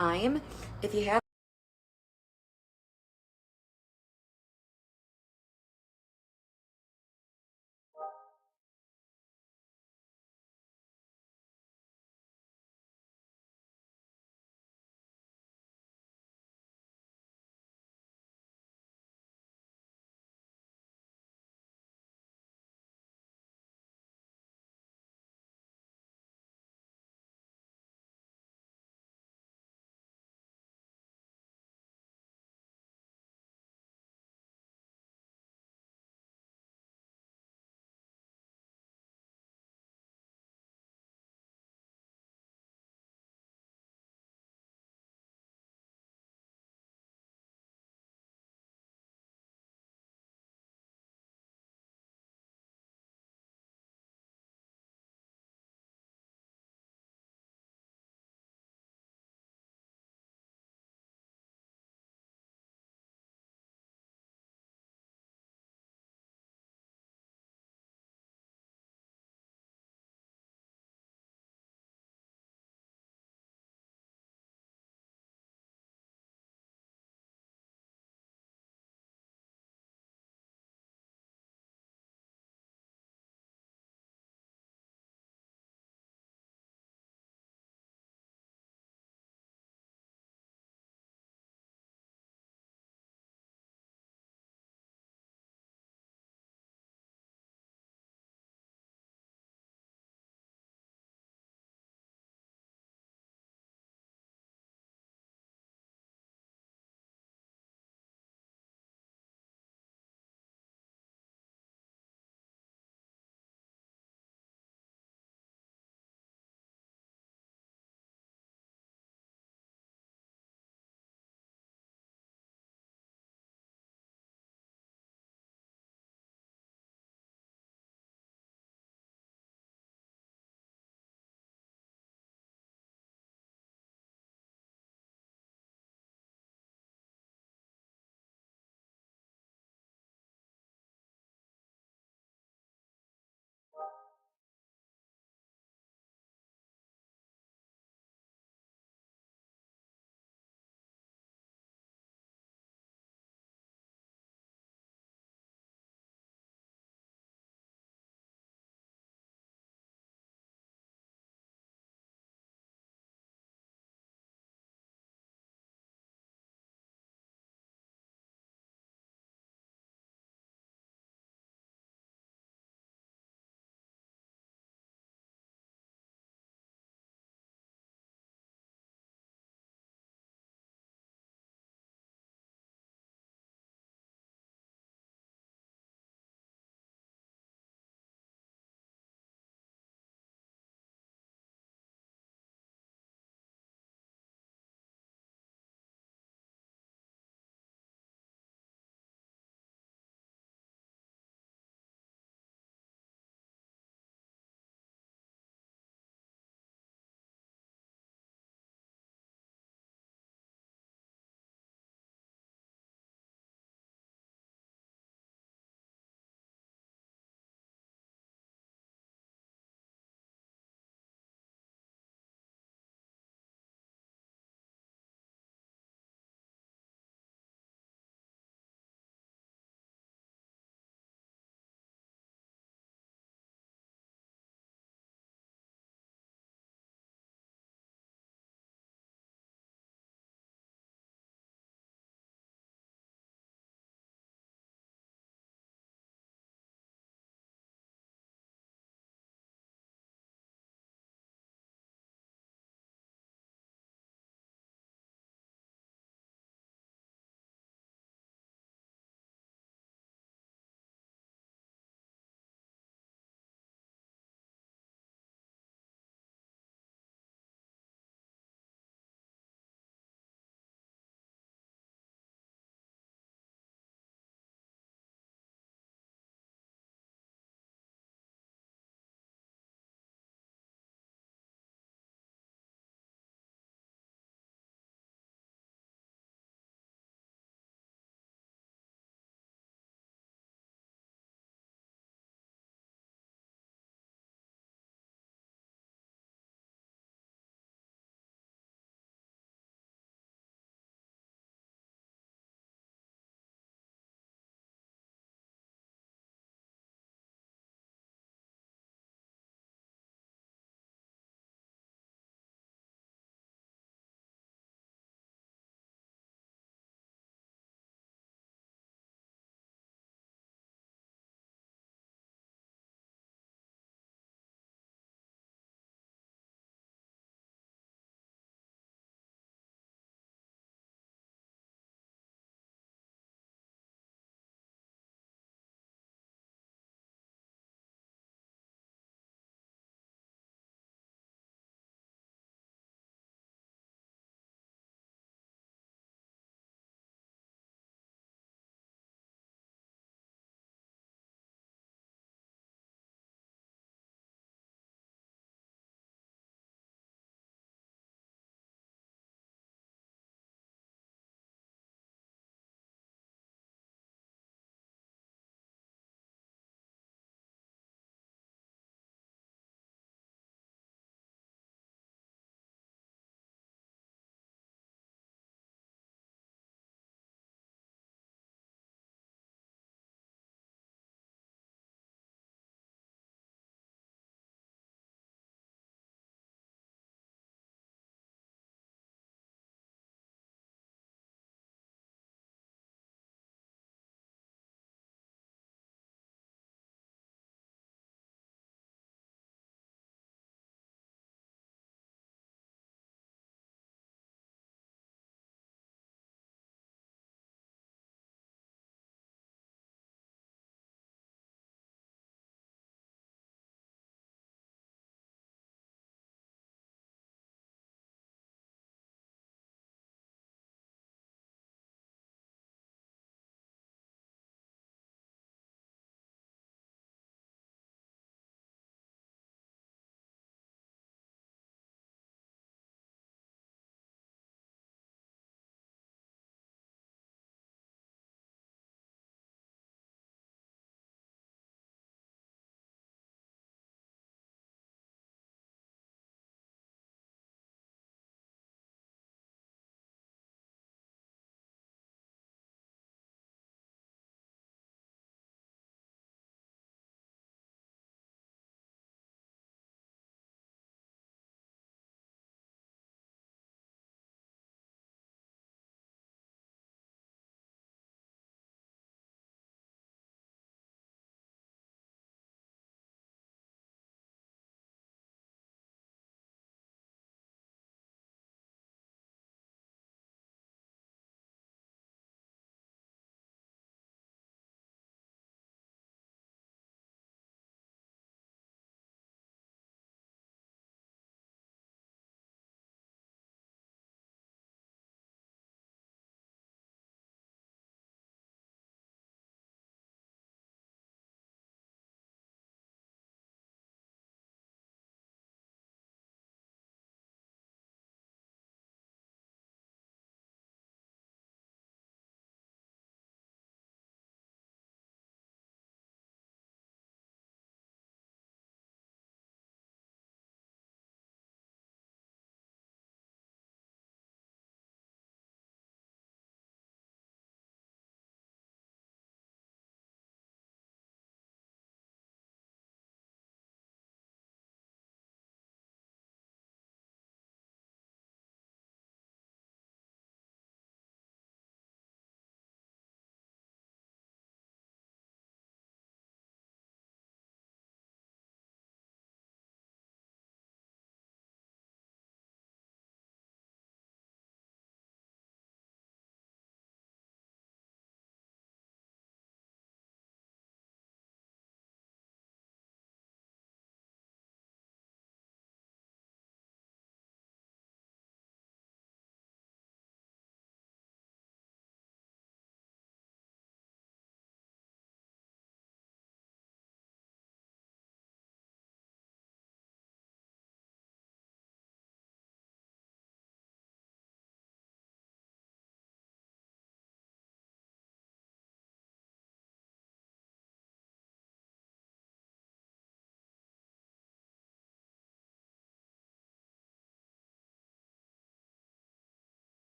time. If you have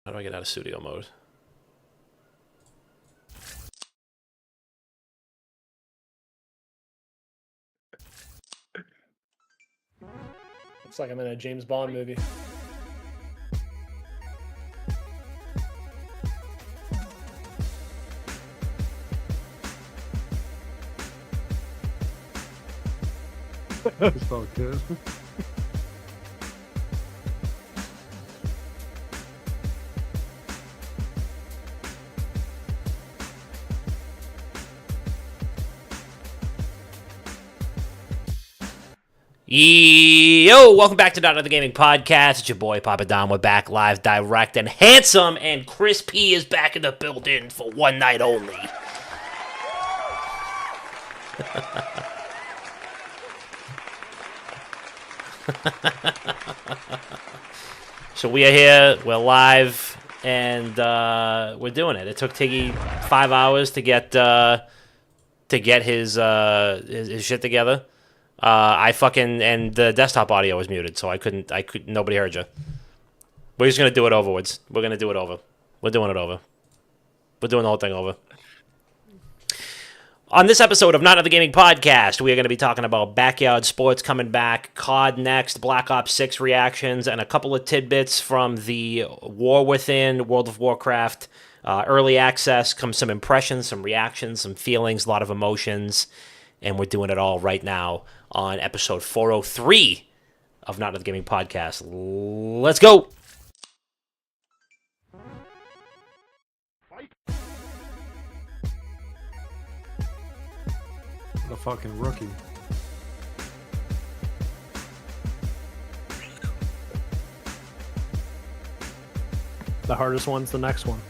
How do I get out of studio mode? It's like I'm in a James Bond movie. It's felt good. Yo, welcome back to Not Another Gaming Podcast. It's your boy Papa Don. We're back live, direct, and handsome, and Chris P is back in the building for one night only. So we are here, we're live, and we're doing it. It took Tiggy 5 hours to get his shit together. And the desktop audio was muted, so nobody heard you. We're just gonna do it overwards. We're gonna do it over. We're doing it over. We're doing the whole thing over. On this episode of Not Another Gaming Podcast, we are going to be talking about backyard sports coming back, COD Next, Black Ops 6 reactions, and a couple of tidbits from the War Within, World of Warcraft, early access, some impressions, some reactions, some feelings, a lot of emotions, and we're doing it all right now on episode 403 of Not Another Gaming Podcast. Let's go! What a fucking rookie. The hardest one's the next one.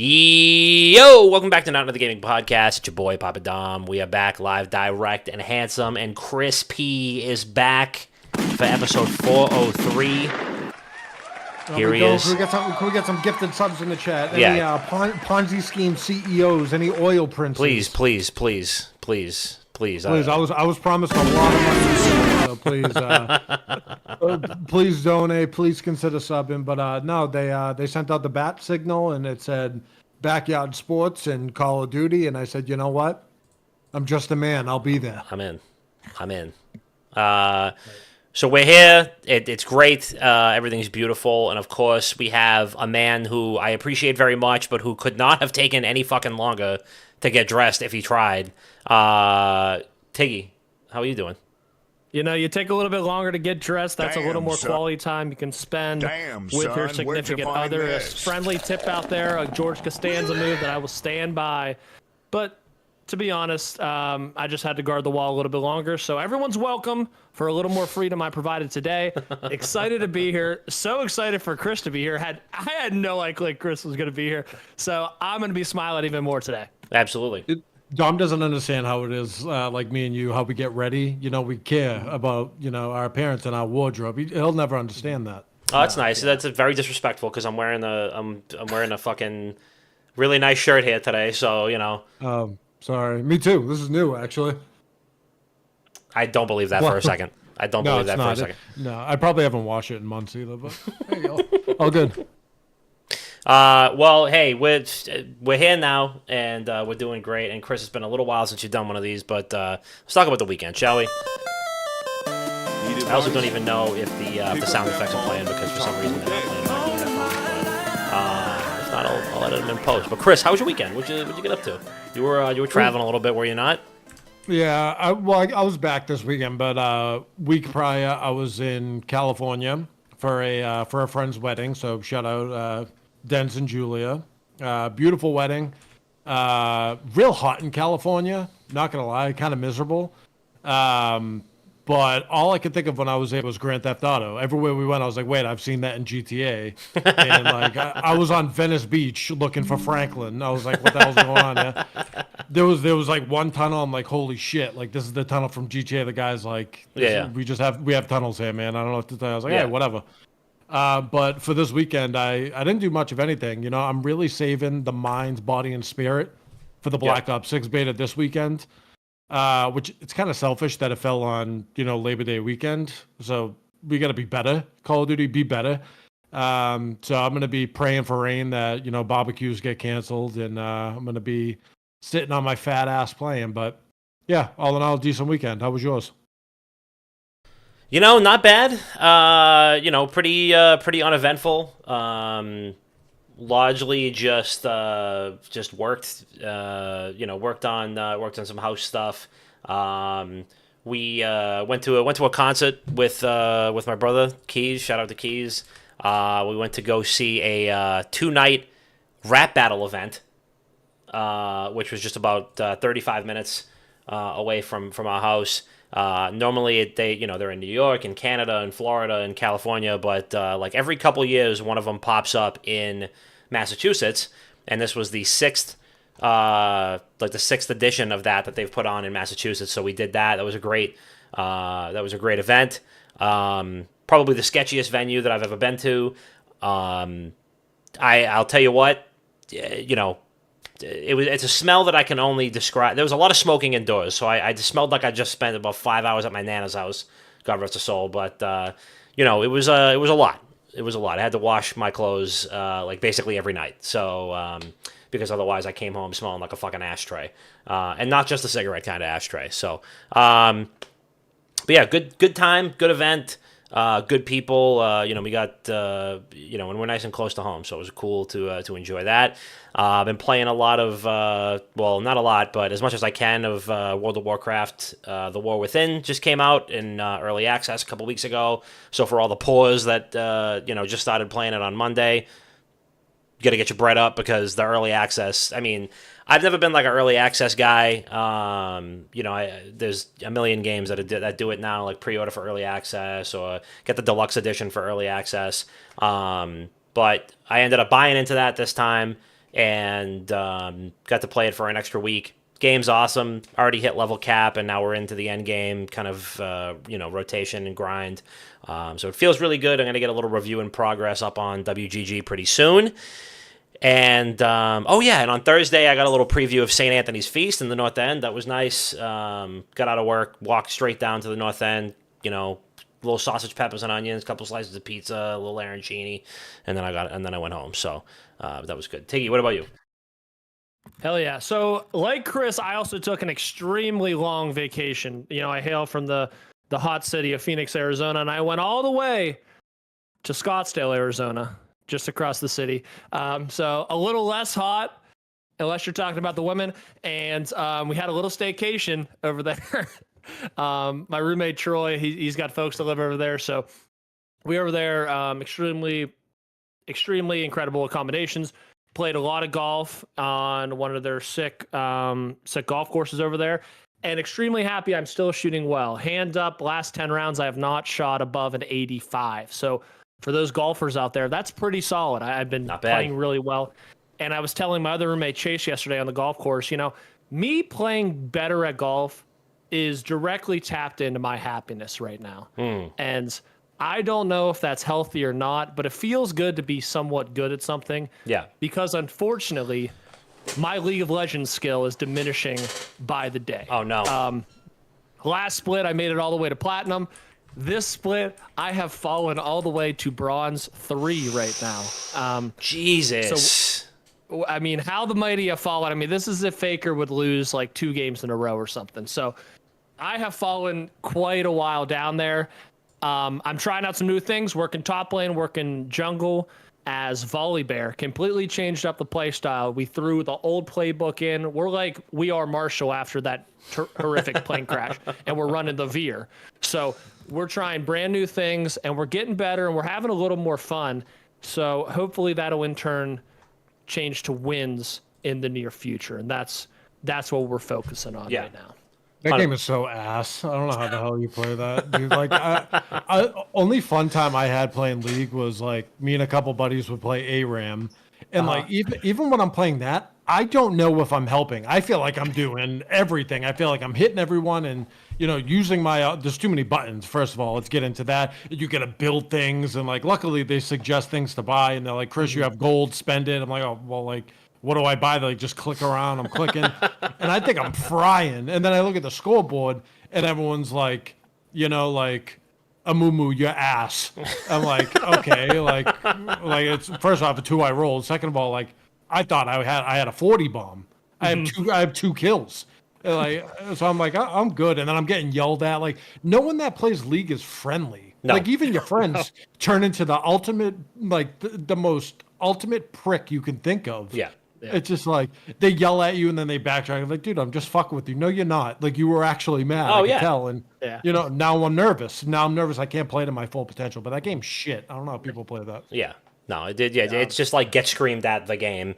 Yo, welcome back to Not Another Gaming Podcast. It's your boy Papa Dom. We are back live, direct, and handsome, and Chris P is back for episode 403. Here he is. Can we get some gifted subs in the chat? Any Yeah. Ponzi scheme CEOs? Any oil princes? Please. Please, I was promised a lot of money, so please donate. Please consider subbing. But no, they sent out the bat signal and it said backyard sports and Call of Duty, and I said, you know what? I'm just a man. I'll be there. I'm in. So we're here. It's great. Everything's beautiful, and of course we have a man who I appreciate very much, but who could not have taken any fucking longer to get dressed if he tried. Tiggy, how are you doing? You know, you take a little bit longer to get dressed. That's a little more quality time you can spend with your significant other. A friendly tip out there, a George Costanza move that I will stand by. But to be honest, I just had to guard the wall a little bit longer. So everyone's welcome for a little more freedom I provided today. Excited to be here. So excited for Chris to be here. I had no idea Chris was going to be here. So I'm going to be smiling even more today. Absolutely. Dom doesn't understand how it is, like me and you, how we get ready. You know, we care about, our appearance and our wardrobe. He'll never understand that. Oh, that's nice. That's very disrespectful because I'm wearing a fucking really nice shirt here today. So Sorry. Me too. This is new, actually. I don't believe that for a second. I don't believe that for a second. No, I probably haven't washed it in months either, but there you go. All good. Well, hey, we're here now, and we're doing great. And Chris, it's been a little while since you've done one of these, but let's talk about the weekend, shall we? I also don't even know if the sound effects are playing because for some reason they're not playing on my headphones. But if not, I'll edit them in post. But Chris, how was your weekend? What'd you get up to? You were traveling a little bit, were you not? Yeah, I was back this weekend, but week prior I was in California for a friend's wedding. So shout out Denz and Julia. Beautiful wedding. Real hot in California. Not gonna lie, kind of miserable. But all I could think of when I was there was Grand Theft Auto. Everywhere we went, I was like, wait, I've seen that in GTA. And like, I was on Venice Beach looking for Franklin. I was like, what the hell's going on there? There was like one tunnel. I'm like, holy shit! Like this is the tunnel from GTA. The guy's like, yeah. We have tunnels here, man. I don't know what to tell you. I was like, yeah, hey, whatever. But for this weekend, I didn't do much of anything. You know, I'm really saving the mind, body, and spirit for the Black Ops 6 beta this weekend. Which it's kind of selfish that it fell on, you know, Labor Day weekend. So we got to be better. Call of Duty, be better. So I'm going to be praying for rain that, you know, barbecues get canceled, and I'm going to be sitting on my fat ass playing. But yeah, all in all, decent weekend. How was yours? You know, not bad. You know, pretty uneventful. Largely just worked. You know, worked on some house stuff. We went to a concert with my brother Keys. Shout out to Keys. We went to go see a 2-night rap battle event, which was just about 35 minutes away from our house. Normally they're in New York and Canada and Florida and California, but like every couple years one of them pops up in Massachusetts, and this was the sixth edition of that they've put on in Massachusetts. So we did that. That was a great event. Probably the sketchiest venue that I've ever been to. I'll tell you what, you know, it's a smell that I can only describe. There was a lot of smoking indoors, so I just smelled like I just spent about 5 hours at my Nana's house. God rest her soul. But you know, it was a lot. It was a lot. I had to wash my clothes like basically every night. So because otherwise I came home smelling like a fucking ashtray, and not just a cigarette kind of ashtray. So, but yeah, good time, good event. Good people, you know, we got, you know, and we're nice and close to home, so it was cool to enjoy that. I've been playing a lot of, well, not a lot, but as much as I can of World of Warcraft. The War Within just came out in early access a couple weeks ago, so for all the pros that, you know, just started playing it on Monday, you got to get your bread up, because the early access, I mean, I've never been like an early access guy. You know, there's a million games that do it now, like pre-order for early access or get the deluxe edition for early access. But I ended up buying into that this time, and got to play it for an extra week. Game's awesome. Already hit level cap, and now we're into the end game kind of you know, rotation and grind. So it feels really good. I'm gonna get a little review in progress up on WGG pretty soon. And oh yeah, and on Thursday I got a little preview of St. Anthony's Feast in the North End. That was nice. Got out of work, walked straight down to the North End. You know, little sausage, peppers, and onions, a couple slices of pizza, a little arancini, and then I went home. So that was good. Tiggy, what about you? Hell yeah. So like Chris, I also took an extremely long vacation. You know, I hail from the hot city of Phoenix, Arizona, and I went all the way to Scottsdale, Arizona, just across the city. So a little less hot, unless you're talking about the women. And we had a little staycation over there. My roommate, Troy, he's got folks that live over there. So we were over there, extremely incredible accommodations. Played a lot of golf on one of their sick golf courses over there. And extremely happy I'm still shooting well. Hand up, last 10 rounds, I have not shot above an 85. So for those golfers out there, that's pretty solid. I've been playing really well. And I was telling my other roommate, Chase, yesterday on the golf course, you know, me playing better at golf is directly tapped into my happiness right now. And I don't know if that's healthy or not, but it feels good to be somewhat good at something. Yeah. Because unfortunately, my League of Legends skill is diminishing by the day. Oh, no. Last split, I made it all the way to Platinum. This split, I have fallen all the way to Bronze 3 right now. Jesus. So, I mean, how the mighty have fallen. I mean, this is if Faker would lose like 2 games in a row or something. So I have fallen quite a while down there. I'm trying out some new things, working top lane, working jungle as Volley Bear. Completely changed up the play style. We threw the old playbook in. We're like, we are Marshall after that horrific plane crash, and we're running the Veer. So we're trying brand new things, and we're getting better, and we're having a little more fun. So hopefully that'll in turn change to wins in the near future, and that's what we're focusing on right now. That game is so ass. I don't know how the hell you play that, dude. Like, only fun time I had playing League was like me and a couple buddies would play ARAM, and like even when I'm playing that, I don't know if I'm helping. I feel like I'm doing everything. I feel like I'm hitting everyone and, using my, there's too many buttons. First of all, let's get into that. You got to build things. And like, luckily they suggest things to buy and they're like, Chris, you have gold, spend it. I'm like, oh, well, like, what do I buy? They like, just click around. I'm clicking and I think I'm frying. And then I look at the scoreboard and everyone's like, like, a moo your ass. I'm like, okay, like it's first off a 2 I rolled. Second of all, like I thought I had a 40 bomb. I have two kills. Like so I'm like I'm good, and then I'm getting yelled at. Like no one that plays League is friendly. No. Like even your friends turn into the ultimate, like the most ultimate prick you can think of. Yeah. It's just like they yell at you and then they backtrack. I'm like, dude, I'm just fucking with you. No, you're not. Like you were actually mad. I could tell. And now I'm nervous. Now I'm nervous. I can't play to my full potential. But that game's shit. I don't know how people play that. Yeah. No, it did. Yeah, it's just like get screamed at the game.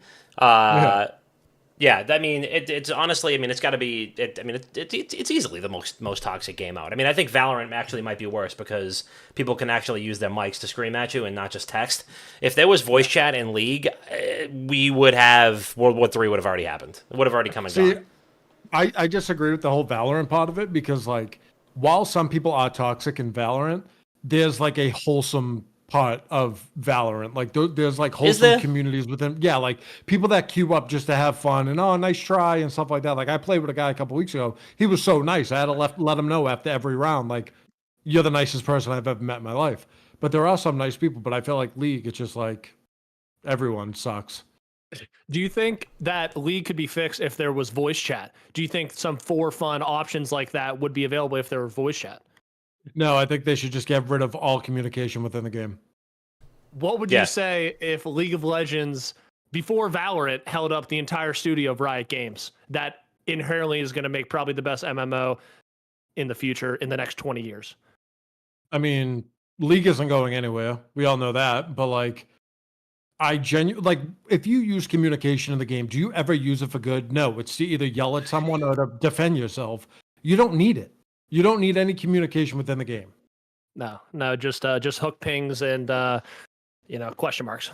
Yeah, I mean, it's honestly, I mean, it's got to be. It's easily the most toxic game out. I mean, I think Valorant actually might be worse because people can actually use their mics to scream at you and not just text. If there was voice chat in League, we would have World War III would have already happened. It would have already come and gone. I disagree with the whole Valorant part of it because, like, while some people are toxic in Valorant, there's like a wholesome part of Valorant. Like there's like wholesome communities within. Yeah, like people that queue up just to have fun and nice try and stuff like that. Like I played with a guy a couple weeks ago. He was so nice. I had to let him know after every round, like, you're the nicest person I've ever met in my life. But there are some nice people. But I feel like League, it's just like everyone sucks. Do you think that League could be fixed if there was voice chat? Do you think some for fun options like that would be available if there were voice chat? No, I think they should just get rid of all communication within the game. What would you say if League of Legends, before Valorant, held up the entire studio of Riot Games? That inherently is going to make probably the best MMO in the future, in the next 20 years. I mean, League isn't going anywhere. We all know that. But, like, if you use communication in the game, do you ever use it for good? No, it's to either yell at someone or to defend yourself. You don't need it. You don't need any communication within the game. No, just hook pings and question marks.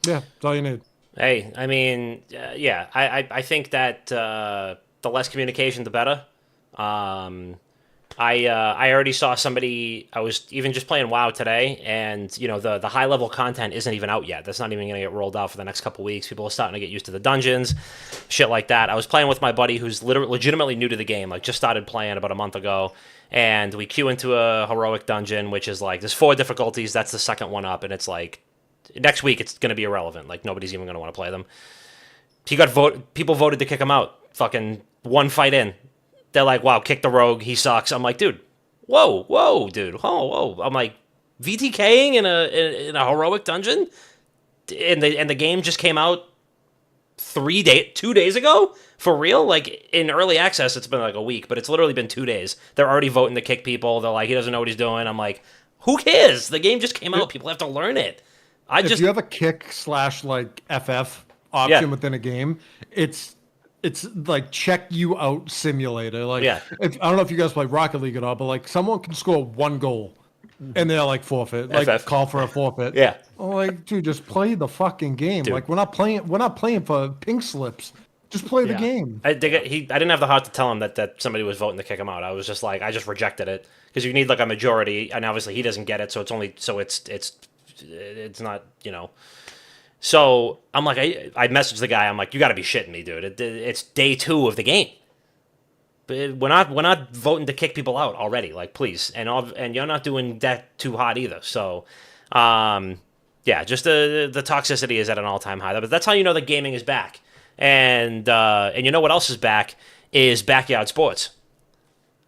Yeah, that's all you need. Hey, I mean, I think that the less communication, the better. I already saw somebody. I was even just playing WoW today, and the high level content isn't even out yet. That's not even going to get rolled out for the next couple weeks. People are starting to get used to the dungeons, shit like that. I was playing with my buddy who's legitimately new to the game, like just started playing about a month ago, and we queue into a heroic dungeon, which is like there's 4 difficulties. That's the second one up, and it's like next week it's going to be irrelevant. Like nobody's even going to want to play them. People voted to kick him out. Fucking one fight in. They're like, wow, kick the rogue, he sucks. I'm like, dude, whoa, dude, whoa. I'm like, VTKing in a heroic dungeon, and the game just came out 2 days ago, for real. Like in early access, it's been like a week, but it's literally been 2 days. They're already voting to kick people. They're like, he doesn't know what he's doing. I'm like, who cares? The game just came out. People have to learn it. If you have a kick / like FF option within a game, it's like check you out simulator. Like, I don't know if you guys play Rocket League at all, but like someone can score 1 goal and they're like forfeit, like FF. Call for a forfeit. Yeah. I'm like, dude, just play the fucking game. Dude. Like we're not playing for pink slips. Just play the game. I didn't have the heart to tell him that somebody was voting to kick him out. I was just like, I just rejected it because you need like a majority, and obviously he doesn't get it, so it's not, So I'm like, I messaged the guy. I'm like, you got to be shitting me, dude. It's day 2 of the game. But we're not voting to kick people out already. Like, please, and you're not doing that too hot either. So, just the toxicity is at an all-time high. But that's how you know that gaming is back. And you know what else is back is backyard sports.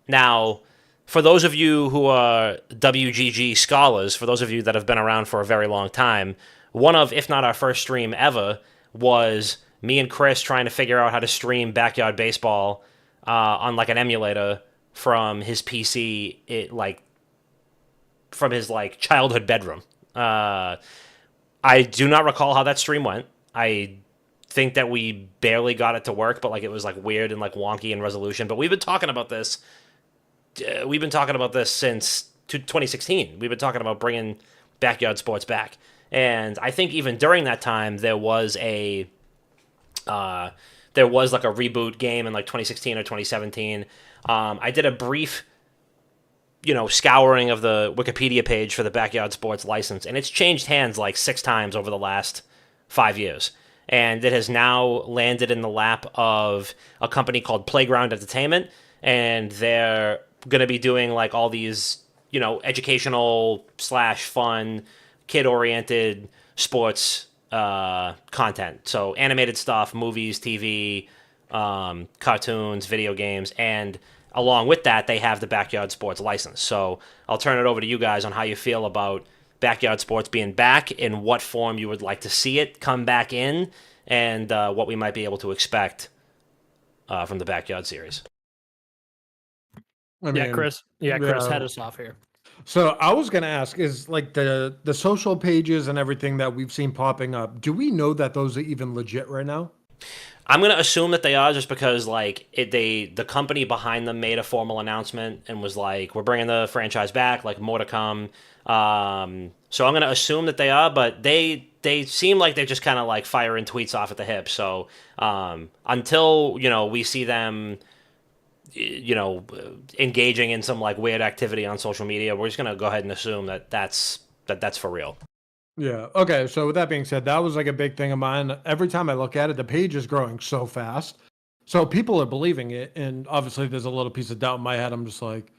Now, for those of you who are WGG scholars, for those of you that have been around for a very long time, one of, if not our first stream ever, was me and Chris trying to figure out how to stream backyard baseball on like an emulator from his PC, from his like childhood bedroom. I do not recall how that stream went. I think that we barely got it to work, but like it was like weird and like wonky in resolution. But we've been talking about this. We've been talking about this since 2016. We've been talking about bringing backyard sports back. And I think even during that time, there was there was like a reboot game in like 2016 or 2017. I did a brief, scouring of the Wikipedia page for the Backyard Sports license, and it's changed hands like 6 times over the last 5 years. And it has now landed in the lap of a company called Playground Entertainment, and they're going to be doing like all these, educational / fun, kid-oriented sports content. So animated stuff, movies, TV, cartoons, video games, and along with that, they have the Backyard Sports license. So I'll turn it over to you guys on how you feel about Backyard Sports being back, in what form you would like to see it come back in, and what we might be able to expect from the Backyard series. Chris. Chris, head us off here. So I was going to ask, is like the social pages and everything that we've seen popping up, do we know that those are even legit right now? I'm going to assume that they are, just because like the company behind them made a formal announcement and was like, we're bringing the franchise back, like more to come. So I'm going to assume that they are, but they seem like they're just kind of like firing tweets off at the hip. So until, we see them, engaging in some like weird activity on social media, we're just going to go ahead and assume that that's for real. Yeah. Okay. So with that being said, that was like a big thing of mine. Every time I look at it, the page is growing so fast. So people are believing it. And obviously there's a little piece of doubt in my head. I'm just like,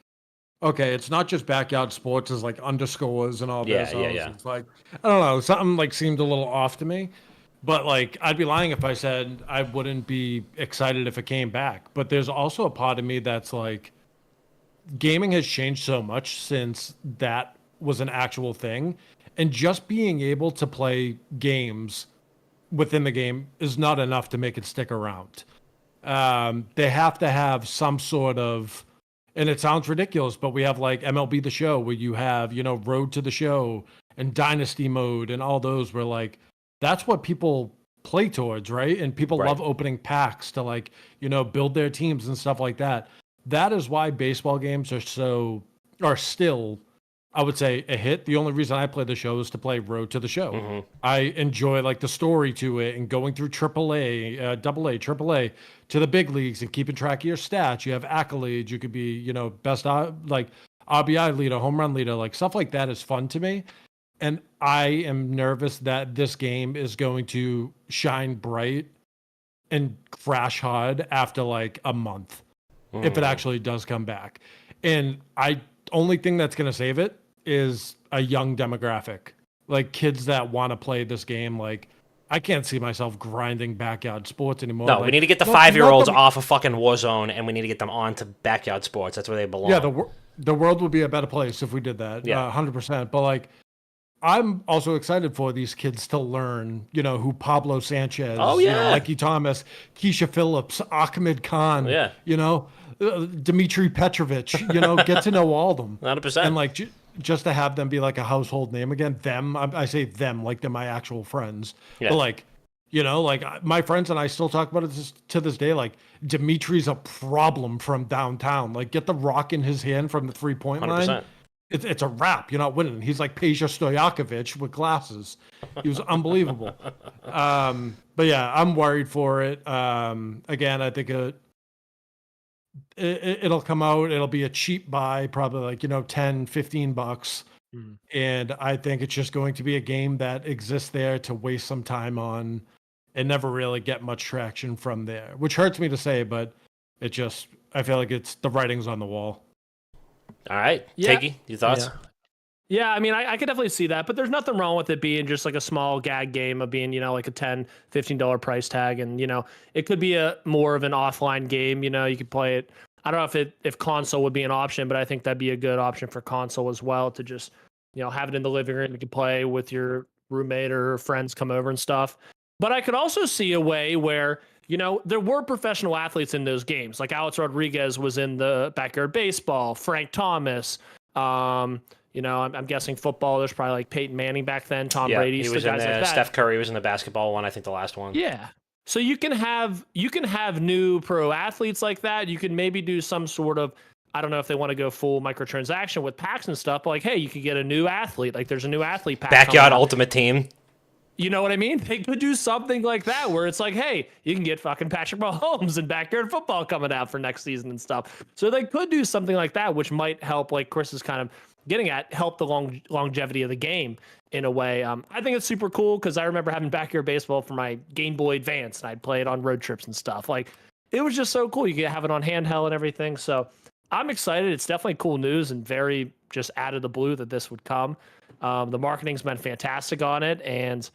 okay, it's not just Backyard Sports, is like underscores and all this. Yeah. It's like, I don't know, something like seemed a little off to me. But like, I'd be lying if I said I wouldn't be excited if it came back. But there's also a part of me that's like, gaming has changed so much since that was an actual thing. And just being able to play games within the game is not enough to make it stick around. They have to have some sort of, and it sounds ridiculous, but we have like MLB The Show, where you have, Road to the Show and Dynasty Mode and all those, where like, that's what people play towards, right? And people love opening packs to like, build their teams and stuff like that. That is why baseball games are still, I would say, a hit. The only reason I play the show is to play Road to the Show. Mm-hmm. I enjoy like the story to it and going through AAA, AAA to the big leagues and keeping track of your stats. You have accolades. You could be, best like RBI leader, home run leader, like stuff like that is fun to me. And I am nervous that this game is going to shine bright and crash hard after like a month, if it actually does come back. And only thing that's going to save it is a young demographic, like kids that want to play this game. Like, I can't see myself grinding Backyard Sports anymore. No, like, we need to get the 5-year-olds off of fucking Warzone, and we need to get them onto Backyard Sports. That's where they belong. Yeah, the world would be a better place if we did that. Yeah, 100%. But like, I'm also excited for these kids to learn, who Pablo Sanchez, Mikey Thomas, Keisha Phillips, Ahmed Khan, Dmitry Petrovich, get to know all of them. 100%. And like, just to have them be like a household name again, I say them like they're my actual friends. Yeah. But like, like my friends and I still talk about it to this day. Like, Dimitri's a problem from downtown. Like, get the rock in his hand from the 3-point 100%. Line. It's a wrap. You're not winning. He's like Peja Stojakovic with glasses. He was unbelievable. But yeah, I'm worried for it. Again, I think it'll come out. It'll be a cheap buy, probably like, $10-15. Mm-hmm. And I think it's just going to be a game that exists there to waste some time on and never really get much traction from there, which hurts me to say, but I feel like it's the writing's on the wall. All right. Takey, your thoughts? Yeah, I mean, I could definitely see that, but there's nothing wrong with it being just like a small gag game of being, like a $10-15 price tag. And, it could be more of an offline game. You could play it. I don't know if console would be an option, but I think that'd be a good option for console as well, to just, have it in the living room. You could play with your roommate or friends come over and stuff. But I could also see a way where, there were professional athletes in those games. Like Alex Rodriguez was in the Backyard Baseball, Frank Thomas, I'm guessing football. There's probably like Peyton Manning back then, Tom Brady. He was in there. Like Steph Curry was in the basketball one. I think the last one. Yeah. So you can have new pro athletes like that. You can maybe do some sort of, I don't know if they want to go full microtransaction with packs and stuff, but like, hey, you could get a new athlete. Like, there's a new athlete pack. Backyard Ultimate Team. You know what I mean? They could do something like that where it's like, hey, you can get fucking Patrick Mahomes and backyard football coming out for next season and stuff. So they could do something like that, which might help, like Chris is kind of getting at, help the longevity of the game in a way. I think it's super cool because I remember having backyard baseball for my Game Boy Advance, and I'd play it on road trips and stuff. Like, it was just so cool. You could have it on handheld and everything. So I'm excited. It's definitely cool news and very just out of the blue that this would come. The marketing's been fantastic on it, and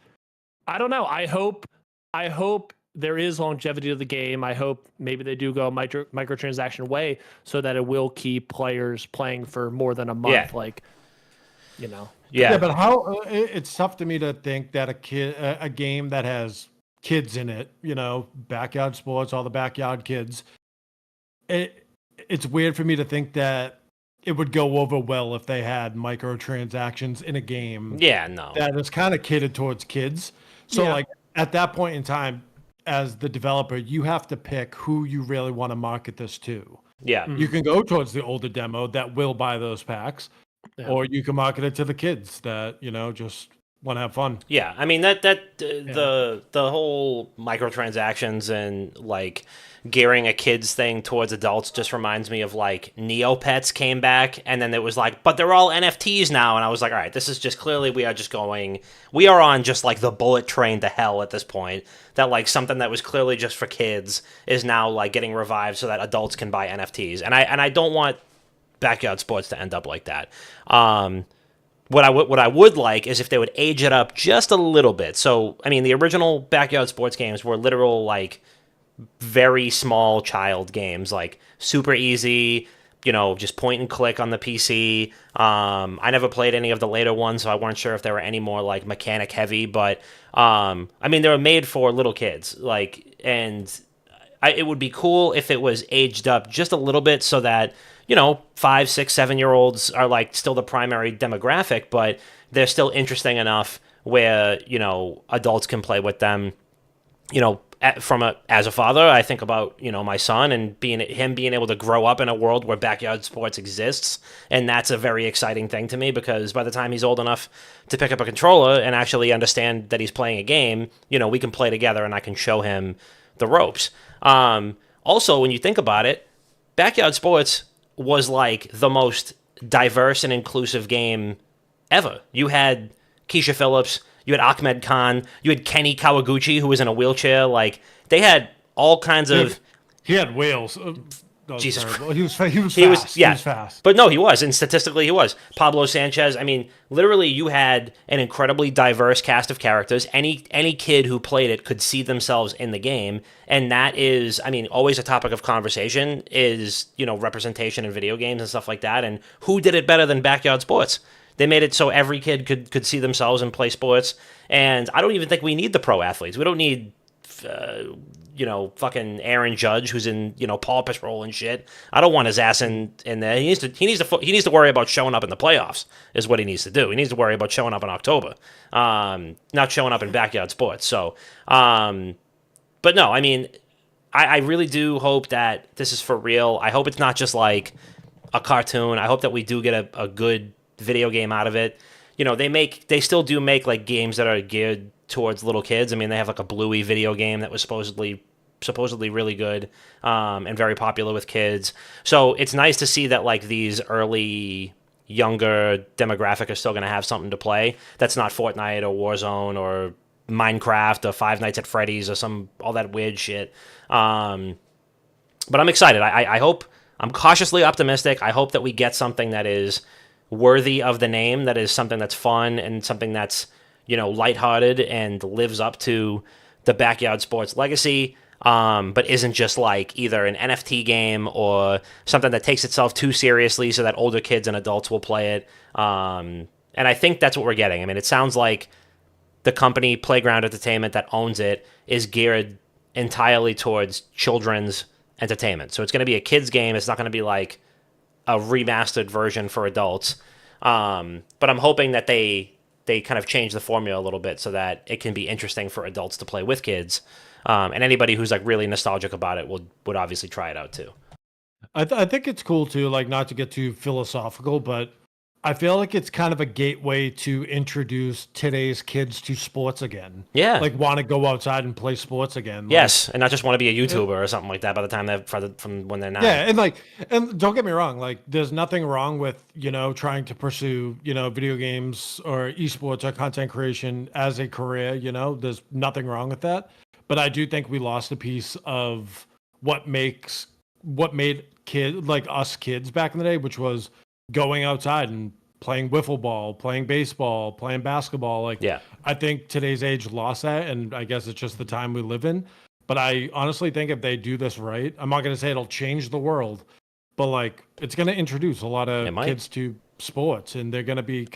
I don't know. I hope there is longevity to the game. I hope maybe they do go a microtransaction way so that it will keep players playing for more than a month. Yeah. Like, you know. Yeah, but how it's tough to me to think that a game that has kids in it, you know, backyard sports, all the backyard kids. It's weird for me to think that it would go over well if they had microtransactions in a game. Yeah, no. That is kind of catered towards kids. So like at that point in time, as the developer, you have to pick who you really want to market this to. Yeah. You can go towards the older demo that will buy those packs, or you can market it to the kids that, you know, just want to have fun. Yeah, I mean the whole microtransactions and like gearing a kids thing towards adults just reminds me of like Neopets came back, and then it was like, but they're all NFTs now, and I was like, all right, this is just clearly we are on just like the bullet train to hell at this point. That like something that was clearly just for kids is now like getting revived so that adults can buy NFTs, and I don't want backyard sports to end up like that. What I would like is if they would age it up just a little bit. So, I mean, the original backyard sports games were literal, like, very small child games, like, super easy, you know, just point and click on the PC. I never played any of the later ones, so I weren't sure if they were any more, like, mechanic heavy. But, I mean, they were made for little kids, like, and it would be cool if it was aged up just a little bit so that, you know, 5, 6, 7-year-olds are like still the primary demographic, but they're still interesting enough where, you know, adults can play with them. You know, as a father, I think about, you know, my son and being able to grow up in a world where backyard sports exists, and that's a very exciting thing to me because by the time he's old enough to pick up a controller and actually understand that he's playing a game, you know, we can play together and I can show him the ropes. Also, when you think about it, backyard sports was like the most diverse and inclusive game ever. You had Keisha Phillips, you had Ahmed Khan, you had Kenny Kawaguchi, who was in a wheelchair. Like, they had all kinds of... He had whales. Jesus Christ. He was fast. He was fast. But no, he was, and statistically he was. Pablo Sanchez, I mean, literally you had an incredibly diverse cast of characters. Any kid who played it could see themselves in the game, and that is, I mean, always a topic of conversation is, you know, representation in video games and stuff like that, and who did it better than backyard sports? They made it so every kid could see themselves and play sports, and I don't even think we need the pro athletes. We don't need... you know, fucking Aaron Judge, who's in, you know, Paw Patrol and shit. I don't want his ass in there. He needs to worry about showing up in the playoffs. Is what he needs to do. He needs to worry about showing up in October, not showing up in backyard sports. So, but no, I mean, I really do hope that this is for real. I hope it's not just like a cartoon. I hope that we do get a good video game out of it. You know, they still do make like games that are geared towards little kids. I mean, they have like a Bluey video game that was supposedly really good and very popular with kids. So it's nice to see that like these early younger demographic are still going to have something to play. That's not Fortnite or Warzone or Minecraft or Five Nights at Freddy's or all that weird shit. But I'm excited. I hope, I'm cautiously optimistic. I hope that we get something that is worthy of the name, that is something that's fun and something that's, you know, lighthearted and lives up to the backyard sports legacy, but isn't just like either an NFT game or something that takes itself too seriously so that older kids and adults will play it. And I think that's what we're getting. I mean, it sounds like the company Playground Entertainment that owns it is geared entirely towards children's entertainment. So it's going to be a kids game. It's not going to be like a remastered version for adults. But I'm hoping that they kind of change the formula a little bit so that it can be interesting for adults to play with kids. And anybody who's like really nostalgic about it would obviously try it out too. I think it's cool too, like not to get too philosophical, but I feel like it's kind of a gateway to introduce today's kids to sports again. Yeah. Like want to go outside and play sports again. Yes, and not just want to be a YouTuber or something like that by the time from when they're 9. Yeah, and don't get me wrong, like there's nothing wrong with, trying to pursue, video games or esports or content creation as a career, there's nothing wrong with that. But I do think we lost a piece of what made us kids back in the day, which was going outside and playing wiffle ball, playing baseball, playing basketball. Like, Yeah. I think today's age lost that, and I guess it's just the time we live in. But I honestly think if they do this right, I'm not going to say it'll change the world, but like it's going to introduce a lot of kids to sports, and they're going to be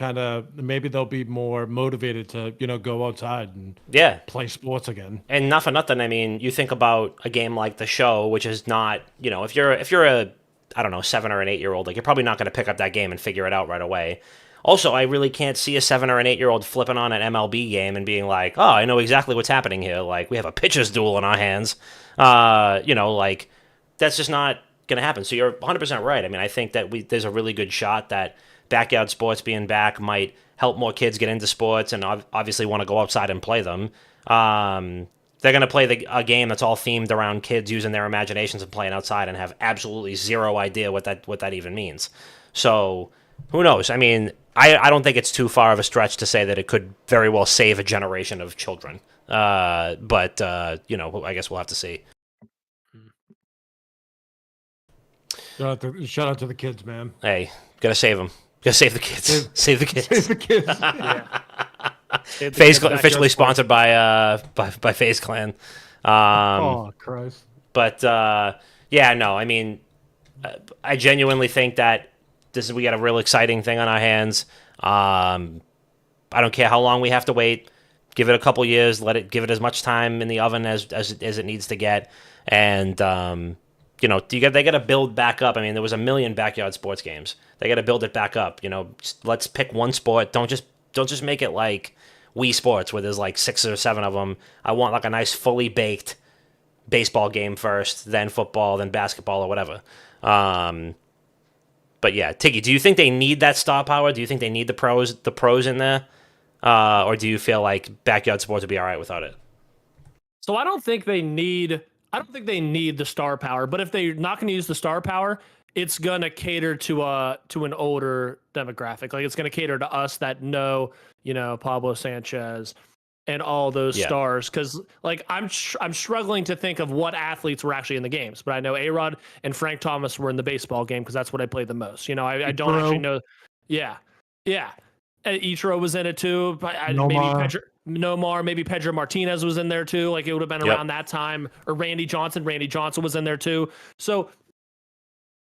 maybe they'll be more motivated to, go outside and play sports again. And not for nothing, I mean, you think about a game like The Show, which is not, if you're a, I don't know, 7 or an 8-year-old, like you're probably not going to pick up that game and figure it out right away. Also, I really can't see a 7 or an 8-year-old flipping on an MLB game and being like, oh, I know exactly what's happening here. Like, we have a pitcher's duel in our hands. Like, that's just not going to happen. So you're 100% right. I mean, I think that there's a really good shot that backyard sports being back might help more kids get into sports and obviously want to go outside and play them. They're going to play a game that's all themed around kids using their imaginations and playing outside and have absolutely zero idea what that even means. So who knows? I mean, I don't think it's too far of a stretch to say that it could very well save a generation of children. But I guess we'll have to see. Shout out to the kids, man. Hey, gotta save them. Gotta save the kids. Save the kids. Save the kids. Yeah. FaZe Clan, officially sponsored by FaZe Clan. Oh Christ! But I mean, I genuinely think that we got a real exciting thing on our hands. I don't care how long we have to wait. Give it a couple years. Give it as much time in the oven as it needs to get. And they got to build back up. I mean, there was 1 million backyard sports games. They got to build it back up. Let's pick one sport. Don't just make it like Wii Sports where there's like 6 or 7 of them. I want like a nice fully baked baseball game first, then football, then basketball or whatever. But yeah, Tiggy, do you think they need that star power? Do you think they need the pros in there? Or do you feel like backyard sports would be all right without it? So I don't think they need the star power, but if they're not going to use the star power, it's going to cater to an older demographic. Like it's going to cater to us that know, Pablo Sanchez and all those stars. Cause like I'm struggling to think of what athletes were actually in the games, but I know A-Rod and Frank Thomas were in the baseball game cause that's what I played the most. I don't actually know. Yeah. Yeah. Ichiro was in it too. Nomar, maybe Pedro Martinez was in there too. Like it would have been around that time. Or Randy Johnson was in there too. So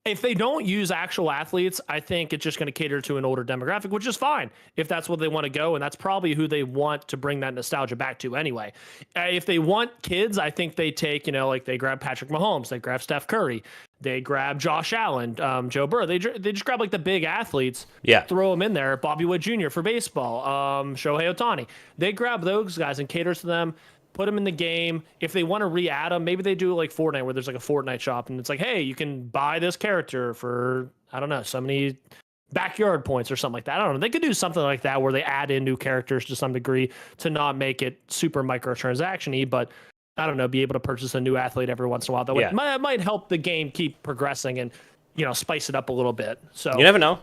if they don't use actual athletes, I think it's just going to cater to an older demographic, which is fine if that's what they want to go. And that's probably who they want to bring that nostalgia back to anyway. If they want kids, I think they take, like they grab Patrick Mahomes, they grab Steph Curry, they grab Josh Allen, Joe Burrow. They just grab like the big athletes, throw them in there. Bobby Wood Jr. for baseball, Shohei Ohtani. They grab those guys and cater to them. Put them in the game. If they want to re-add them, maybe they do like Fortnite where there's like a Fortnite shop and it's like, hey, you can buy this character for, I don't know, so many backyard points or something like that. I don't know. They could do something like that where they add in new characters to some degree to not make it super microtransaction-y, but I don't know, be able to purchase a new athlete every once in a while. That might help the game keep progressing and, spice it up a little bit. So you never know.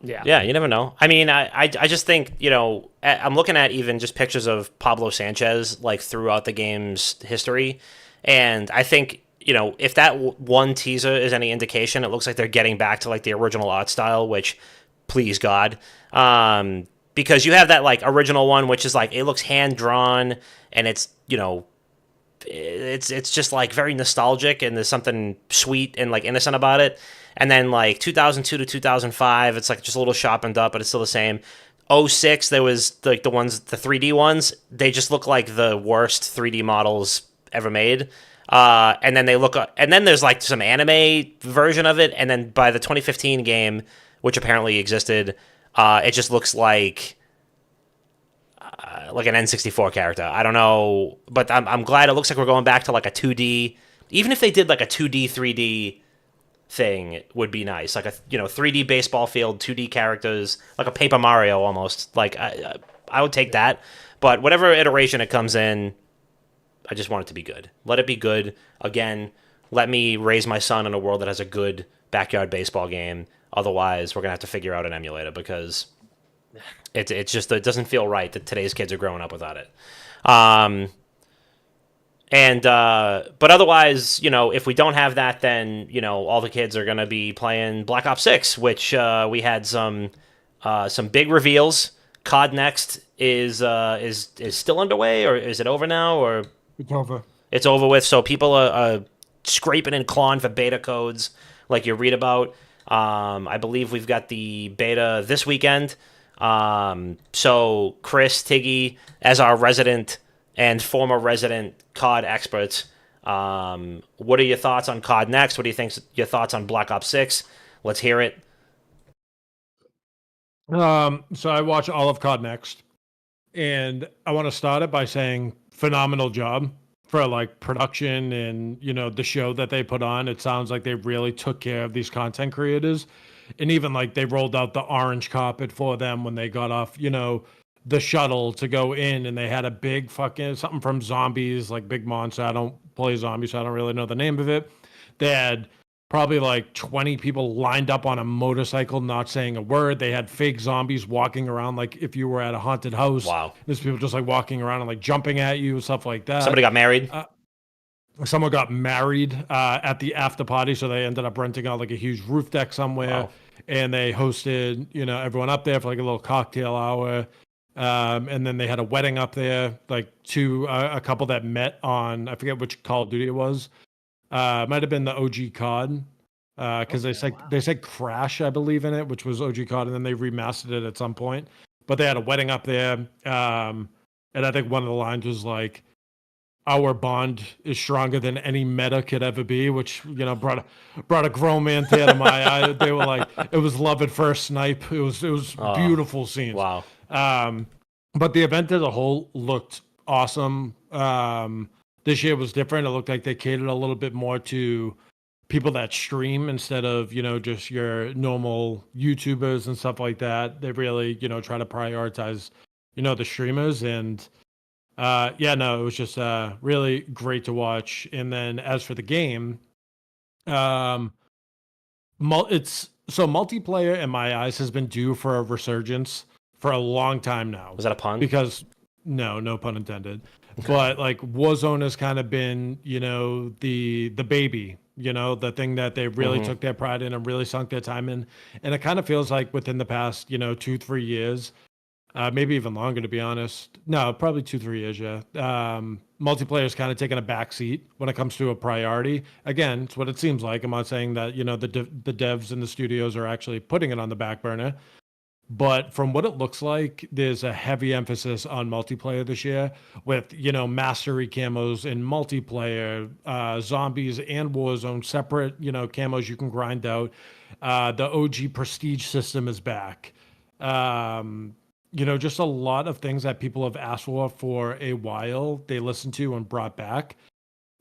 Yeah, you never know. I mean, I just think, I'm looking at even just pictures of Pablo Sanchez, like, throughout the game's history, and I think, if that one teaser is any indication, it looks like they're getting back to, like, the original art style, which, please God, because you have that, like, original one, which is, like, it looks hand-drawn, and it's, it's just, like, very nostalgic, and there's something sweet and, like, innocent about it. And then, like, 2002 to 2005, it's, like, just a little sharpened up, but it's still the same. 06, there was, like, the 3D ones. They just look like the worst 3D models ever made. And then and then there's, like, some anime version of it. And then by the 2015 game, which apparently existed, it just looks like an N64 character. I don't know, but I'm glad it looks like we're going back to, like, a 2D. Even if they did, like, a 2D, 3D thing would be nice, like a 3D baseball field, 2D characters, like a Paper Mario almost. Like I would take that, but whatever iteration it comes in, I just want it to be good. Let it be good. Again, let me raise my son in a world that has a good backyard baseball game. Otherwise, we're gonna have to figure out an emulator because it's just it doesn't feel right that today's kids are growing up without it. Um, but otherwise, if we don't have that, then all the kids are gonna be playing Black Ops 6, which we had some big reveals. COD Next is still underway, or is it over now? Or It's over. it's over with. So people are scraping and clawing for beta codes, like you read about. I believe we've got the beta this weekend. So Chris, Tiggy, as our resident and former resident COD experts, what are your thoughts on COD Next? What do you think your thoughts on Black Ops 6? Let's hear it. So I watch all of COD Next, and I want to start it by saying phenomenal job for like production and the show that they put on. It sounds like they really took care of these content creators, and even like they rolled out the orange carpet for them when they got off the shuttle to go in, and they had a big fucking something from Zombies, like Big Monster. I don't play Zombies, so I don't really know the name of it. They had probably like 20 people lined up on a motorcycle not saying a word. They had fake zombies walking around like if you were at a haunted house. Wow. There's people just like walking around and like jumping at you, stuff like that. Somebody got married. Someone got married at the after party, so they ended up renting out like a huge roof deck somewhere. Wow. And they hosted everyone up there for like a little cocktail hour. And then they had a wedding up there, like a couple that met on, I forget which Call of Duty it was. It might have been the OG COD, because they said Crash, I believe, in it, which was OG COD, and then they remastered it at some point. But they had a wedding up there, and I think one of the lines was like, "Our bond is stronger than any meta could ever be," which brought a grown man tear to my eye. They were like, it was love at first snipe. It was beautiful scenes. Wow. But the event as a whole looked awesome. This year was different. It looked like they catered a little bit more to people that stream instead of, just your normal YouTubers and stuff like that. They really, try to prioritize, the streamers. And it was just really great to watch. And then as for the game, multiplayer in my eyes has been due for a resurgence for a long time now. Was that a pun? Because no pun intended. But like Warzone has kind of been, the baby, the thing that they really took their pride in and really sunk their time in. And it kind of feels like within the past, 2-3 years, maybe even longer, to be honest. No, probably 2-3 years, yeah. Multiplayer's kind of taken a backseat when it comes to a priority. Again, it's what it seems like. I'm not saying that, the devs and the studios are actually putting it on the back burner. But from what it looks like, there's a heavy emphasis on multiplayer this year with, mastery camos in multiplayer, zombies and Warzone, separate, camos you can grind out. The OG prestige system is back. Just a lot of things that people have asked for a while, they listened to and brought back.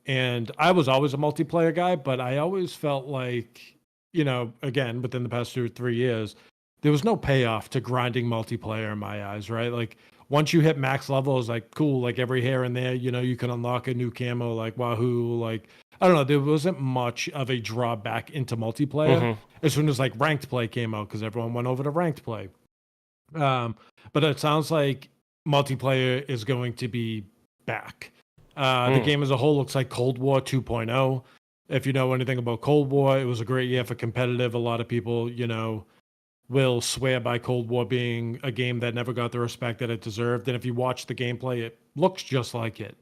And I was always a multiplayer guy, but I always felt like, again, within the past 2 or 3 years, there was no payoff to grinding multiplayer in my eyes, right? Like once you hit max level, it's like cool, like every here and there, you can unlock a new camo, like Wahoo, like I don't know, there wasn't much of a drawback into multiplayer as soon as like ranked play came out because everyone went over to ranked play. But it sounds like multiplayer is going to be back. The game as a whole looks like Cold War 2.0. If you know anything about Cold War, it was a great year for competitive. A lot of people, will swear by Cold War being a game that never got the respect that it deserved. And if you watch the gameplay, it looks just like it.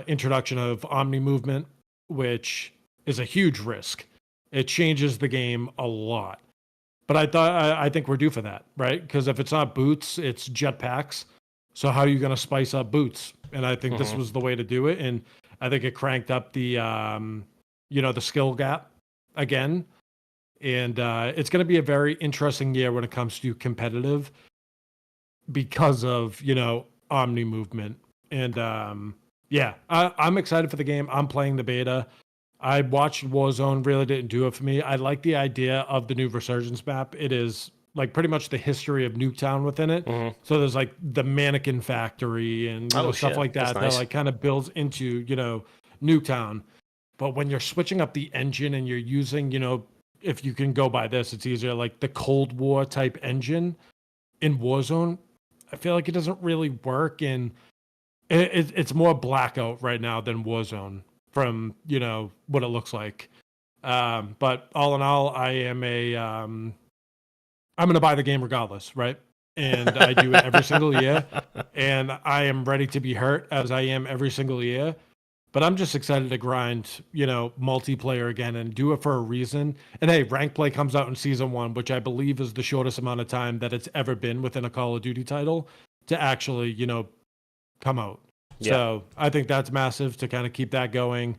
Introduction of Omni movement, which is a huge risk. It changes the game a lot. But I think we're due for that, right? Because if it's not boots, it's jetpacks. So how are you going to spice up boots? And I think this was the way to do it. And I think it cranked up the, the skill gap again. And it's going to be a very interesting year when it comes to competitive because of, Omni movement. And I'm excited for the game. I'm playing the beta. I watched Warzone, really didn't do it for me. I like the idea of the new Resurgence map. It is like pretty much the history of Nuketown within it. So there's like the mannequin factory and stuff like that nice. that like kind of builds into, Nuketown. But when you're switching up the engine and you're using, if you can go by this, it's easier, like the Cold War type engine in Warzone, I feel like it doesn't really work. And it's more Blackout right now than Warzone from, what it looks like. But all in all, I'm going to buy the game regardless, right? And I do it every single year. And I am ready to be hurt as I am every single year. But I'm just excited to grind, multiplayer again and do it for a reason. And hey, rank play comes out in season 1, which I believe is the shortest amount of time that it's ever been within a Call of Duty title to actually, come out. Yeah. So I think that's massive to kind of keep that going.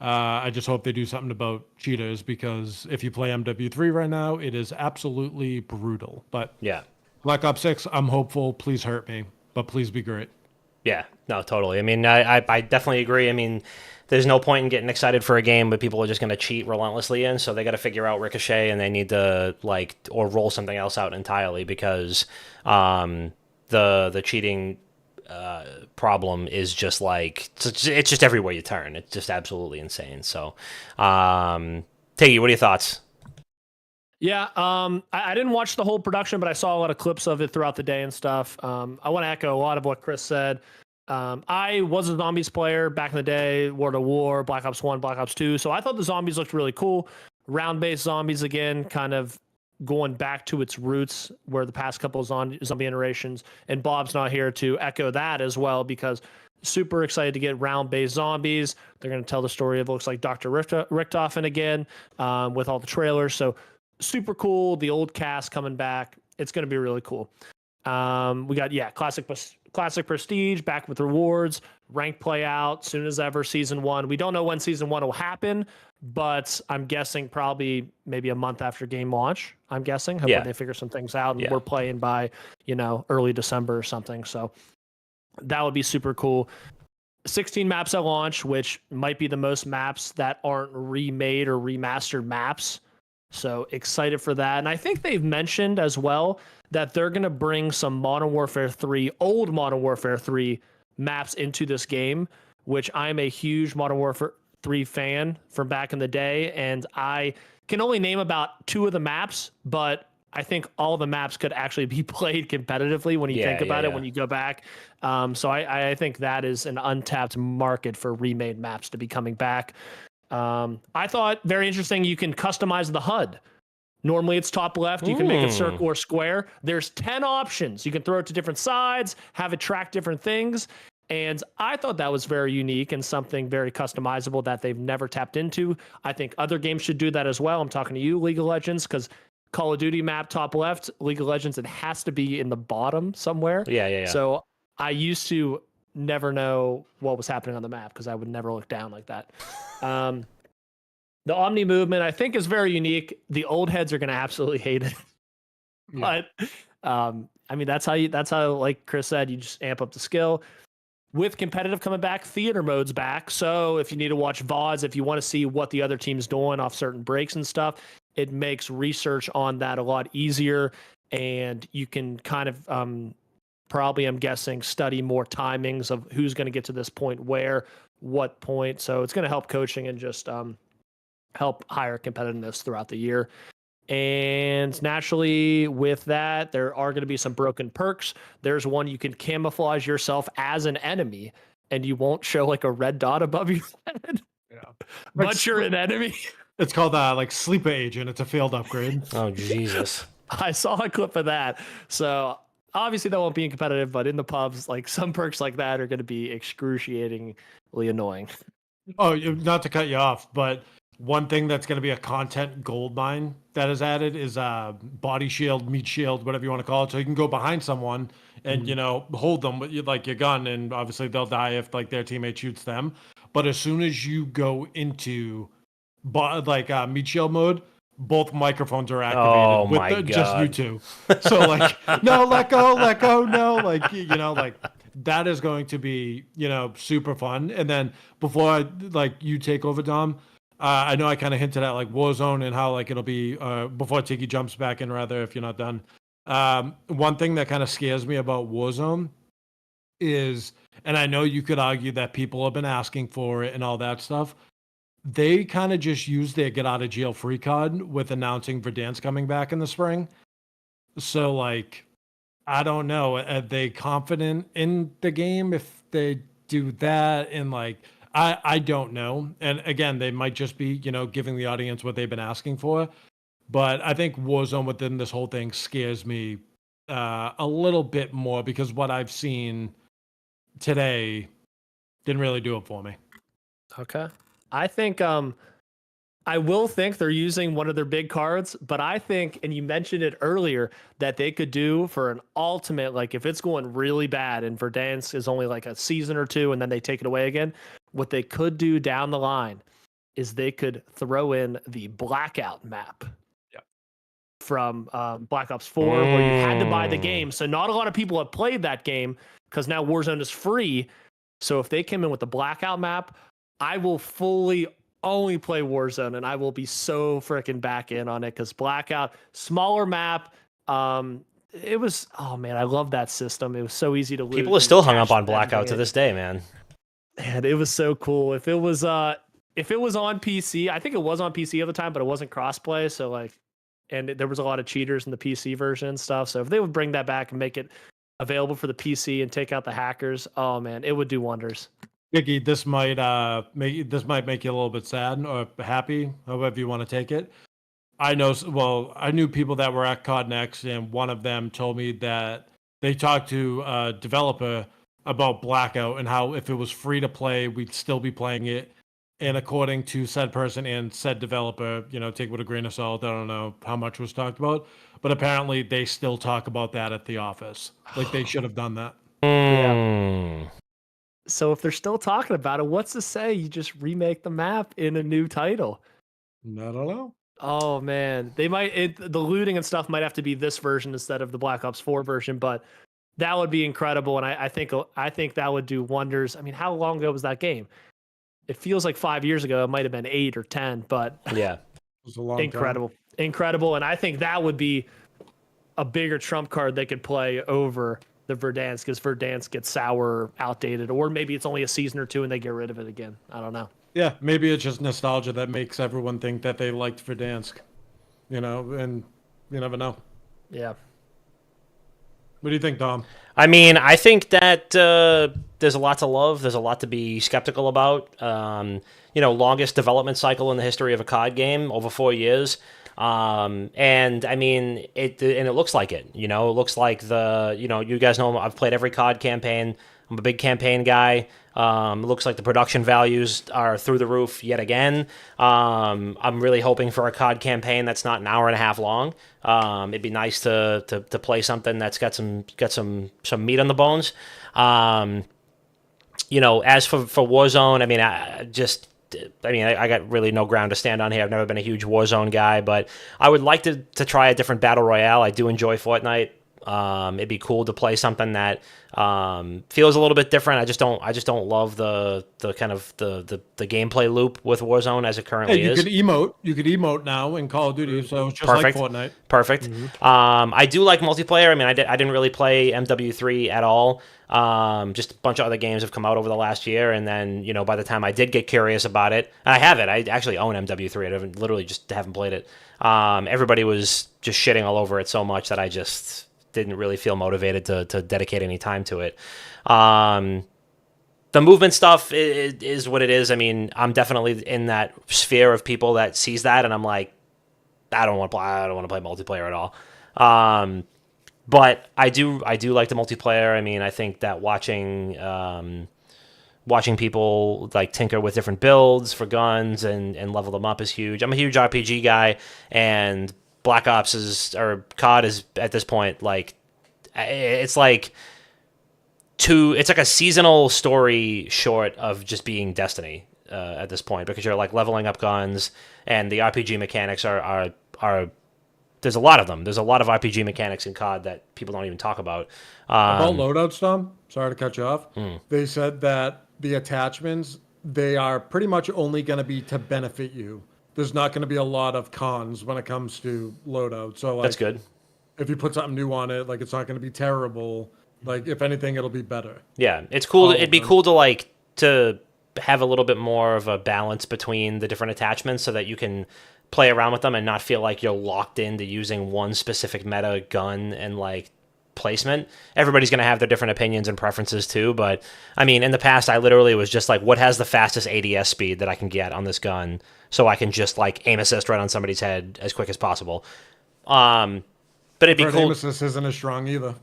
I just hope they do something about cheaters, because if you play MW3 right now, it is absolutely brutal. But yeah, Black Ops 6, I'm hopeful. Please hurt me, but please be great. Yeah, no, totally. I mean, I definitely agree. I mean, there's no point in getting excited for a game, but people are just going to cheat relentlessly in, so they got to figure out Ricochet, and they need to, or roll something else out entirely, because the cheating problem is just it's just everywhere you turn. It's just absolutely insane. So, Tiggy, what are your thoughts? Yeah, I didn't watch the whole production, but I saw a lot of clips of it throughout the day and stuff. I want to echo a lot of what Chris said. I was a zombies player back in the day, World of War, Black Ops 1, Black Ops 2, so I thought the zombies looked really cool. Round-based zombies again, kind of going back to its roots where the past couple of zombie iterations, and Bob's not here to echo that as well, because super excited to get round-based zombies. They're going to tell the story of, looks like Dr. Richtofen again, with all the trailers, so super cool. The old cast coming back. It's going to be really cool. We got, classic prestige back with rewards, rank play out soon as ever. Season 1. We don't know when season 1 will happen, but I'm guessing probably maybe a month after game launch. I'm guessing. Hopefully they figure some things out, and we're playing by, early December or something. So that would be super cool. 16 maps at launch, which might be the most maps that aren't remade or remastered maps. So excited for that. And I think they've mentioned as well that they're going to bring some Modern Warfare 3, old Modern Warfare 3 maps into this game, which I'm a huge Modern Warfare 3 fan from back in the day. And I can only name about 2 of the maps, but I think all the maps could actually be played competitively when you think about it, when you go back. So I think that is an untapped market for remade maps to be coming back. I thought very interesting. You can customize the HUD. Normally it's top left. You can make it circle or square. There's 10 options. You can throw it to different sides, have it track different things. And I thought that was very unique and something very customizable that they've never tapped into. I think other games should do that as well. I'm talking to you, League of Legends, because Call of Duty map top left, League of Legends, it has to be in the bottom somewhere. Yeah. So I used to never know what was happening on the map because I would never look down like that. The Omni movement, I think, is very unique. The old heads are going to absolutely hate it. But, I mean, that's how, like Chris said, you just amp up the skill. With competitive coming back, theater mode's back. So if you need to watch VODs, if you want to see what the other team's doing off certain breaks and stuff, it makes research on that a lot easier. And you can kind of probably, I'm guessing, study more timings of who's going to get to this point where, what point. So it's going to help coaching and just help higher competitiveness throughout the year. And naturally, with that, there are going to be some broken perks. There's one you can camouflage yourself as an enemy, and you won't show like a red dot above your head. Yeah. But you're an enemy. It's called like Sleeper Agent. It's a failed upgrade. Oh, Jesus. I saw a clip of that. So obviously that won't be in competitive, but in the pubs, like some perks like that are going to be excruciatingly annoying. Oh, not to cut you off, but one thing that's going to be a content gold mine that is added is body shield, meat shield, whatever you want to call it. So you can go behind someone and, hold them with like your gun, and obviously they'll die if like their teammate shoots them. But as soon as you go into meat shield mode, both microphones are activated with just you two. So like, no, let go, no, like, like that is going to be, super fun. And then before you take over, Dom, I know I kind of hinted at like Warzone and how like it'll be before Tiki jumps back in, rather, if you're not done. One thing that kind of scares me about Warzone is, and I know you could argue that people have been asking for it and all that stuff. They kind of just use their get out of jail free card with announcing Verdansk coming back in the spring. So like, I don't know. Are they confident in the game if they do that? And like, I don't know. And again, they might just be, giving the audience what they've been asking for. But I think Warzone within this whole thing scares me a little bit more because what I've seen today didn't really do it for me. Okay. I think I will think they're using one of their big cards, but I think, and you mentioned it earlier, that they could do for an ultimate, like if it's going really bad and Verdansk is only like a season or two and then they take it away again, what they could do down the line is they could throw in the Blackout map. From Black Ops 4, where you had to buy the game. So not a lot of people have played that game because now Warzone is free. So if they came in with the Blackout map, I will fully only play Warzone, and I will be so freaking back in on it because Blackout, smaller map. It was, oh man, I love that system. It was so easy to loot. People are still hung up on Blackout to this day, man. And it was so cool. If it was on PC, I think it was on PC at the time, but it wasn't crossplay. So like, and there was a lot of cheaters in the PC version and stuff. So if they would bring that back and make it available for the PC and take out the hackers, oh man, it would do wonders. Vicky, this might make you a little bit sad or happy, however you want to take it. I knew people that were at COD Next, and one of them told me that they talked to a developer about Blackout and how if it was free to play, we'd still be playing it. And according to said person and said developer, take it with a grain of salt. I don't know how much was talked about, but apparently they still talk about that at the office. Like they should have done that. Yeah. So if they're still talking about it, what's to say you just remake the map in a new title? I don't know. Oh man, they might. The looting and stuff might have to be this version instead of the Black Ops 4 version, but that would be incredible. And I think that would do wonders. I mean, how long ago was that game? It feels like 5 years ago. It might have been 8 or 10, but yeah, it was a long incredible. And I think that would be a bigger trump card they could play over the Verdansk, because Verdansk gets sour, outdated, or maybe it's only a season or two and they get rid of it again. I don't know. Yeah, maybe it's just nostalgia that makes everyone think that they liked Verdansk, and you never know. Yeah. What do you think, Dom? I mean, I think that there's a lot to love. There's a lot to be skeptical about. Longest development cycle in the history of a COD game, over 4 years. And I mean, it looks like it. It looks like you guys know I've played every COD campaign. I'm a big campaign guy. It looks like the production values are through the roof yet again. I'm really hoping for a COD campaign that's not an hour and a half long. It'd be nice to play something that's got some meat on the bones. As for Warzone, I got really no ground to stand on here. I've never been a huge Warzone guy, but I would like to try a different battle royale. I do enjoy Fortnite. It'd be cool to play something that feels a little bit different. I just don't love the kind of the gameplay loop with Warzone as it currently is. You could emote now in Call of Duty, so it's just Perfect. like Fortnite. Perfect. Mm-hmm. I do like multiplayer. I mean, I didn't really play MW3 at all. Just a bunch of other games have come out over the last year, and then by the time I did get curious about it, and I have it. I actually own MW3. I haven't played it. Everybody was just shitting all over it so much that I just didn't really feel motivated to dedicate any time to it. The movement stuff is what it is. I mean, I'm definitely in that sphere of people that sees that, and I'm like, I don't want to play multiplayer at all. But I do like the multiplayer. I mean, I think that watching people like tinker with different builds for guns and level them up is huge. I'm a huge RPG guy, and Black Ops COD is at this point it's like a seasonal story short of just being Destiny at this point, because you're like leveling up guns, and the RPG mechanics are there's a lot of them. There's a lot of RPG mechanics in COD that people don't even talk about. About loadouts, Tom? Sorry to cut you off. They said that the attachments they are pretty much only going to be to benefit you. There's not going to be a lot of cons when it comes to loadout. So like, That's good. if you put something new on it, like it's not going to be terrible. Like if anything, it'll be better. Yeah, it's cool. It'd be cool to to have a little bit more of a balance between the different attachments so that you can play around with them and not feel like you're locked into using one specific meta gun and like placement. Everybody's going to have their different opinions and preferences too, but I mean, in the past I literally was just like, what has the fastest ADS speed that I can get on this gun so I can just like aim assist right on somebody's head as quick as possible. But it'd be cool. Aim assist isn't as strong either.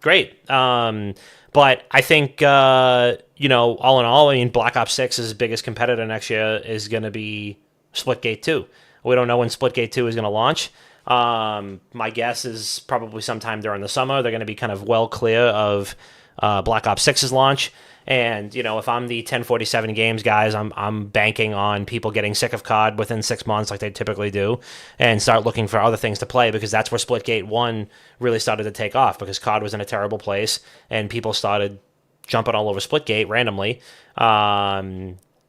Great. But I think, all in all, I mean, Black Ops 6's biggest competitor next year is going to be Splitgate 2. We don't know when Splitgate 2 is going to launch. My guess is probably sometime during the summer. They're going to be kind of well clear of Black Ops 6's launch. And, if I'm the 1047 Games guys, I'm banking on people getting sick of COD within 6 months like they typically do and start looking for other things to play, because that's where Splitgate 1 really started to take off, because COD was in a terrible place and people started jumping all over Splitgate randomly.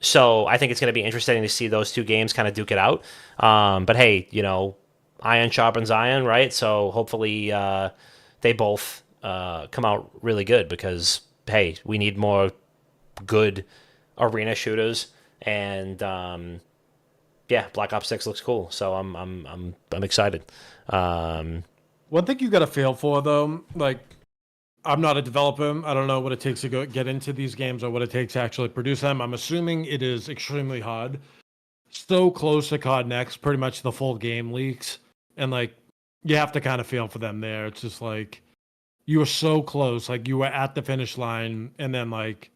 So I think it's going to be interesting to see those two games kind of duke it out. But hey, iron sharpens iron, right? So hopefully they both come out really good, because hey, we need more good arena shooters, and Black Ops 6 looks cool, so I'm excited. One thing you got to feel for though, like, I'm not a developer. I don't know what it takes to get into these games or what it takes to actually produce them. I'm assuming it is extremely hard. So close to COD Next, pretty much the full game leaks, and like you have to kind of feel for them there. It's just like you were so close, like you were at the finish line, and then like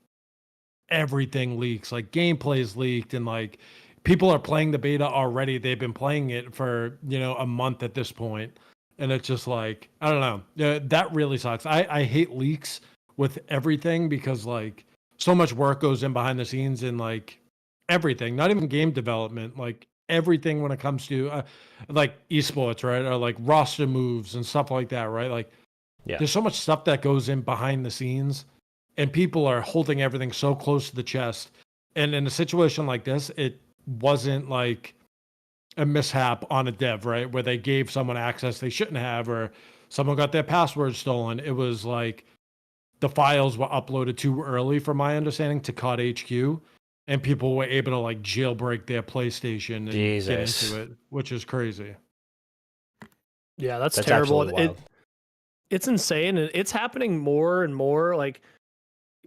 everything leaks, like gameplay's leaked, and like people are playing the beta already. They've been playing it for a month at this point, and it's just like, I don't know. That really sucks. I hate leaks with everything, because like so much work goes in behind the scenes and like everything, not even game development, like everything when it comes to like esports, right? Or like roster moves and stuff like that, right? Like there's so much stuff that goes in behind the scenes, and people are holding everything so close to the chest. And in a situation like this, it wasn't like a mishap on a dev, right? Where they gave someone access they shouldn't have, or someone got their password stolen. It was like the files were uploaded too early, from my understanding, to COD HQ, and people were able to like jailbreak their PlayStation and get into it, which is crazy. Yeah, that's terrible. It's insane, and it's happening more and more. Like,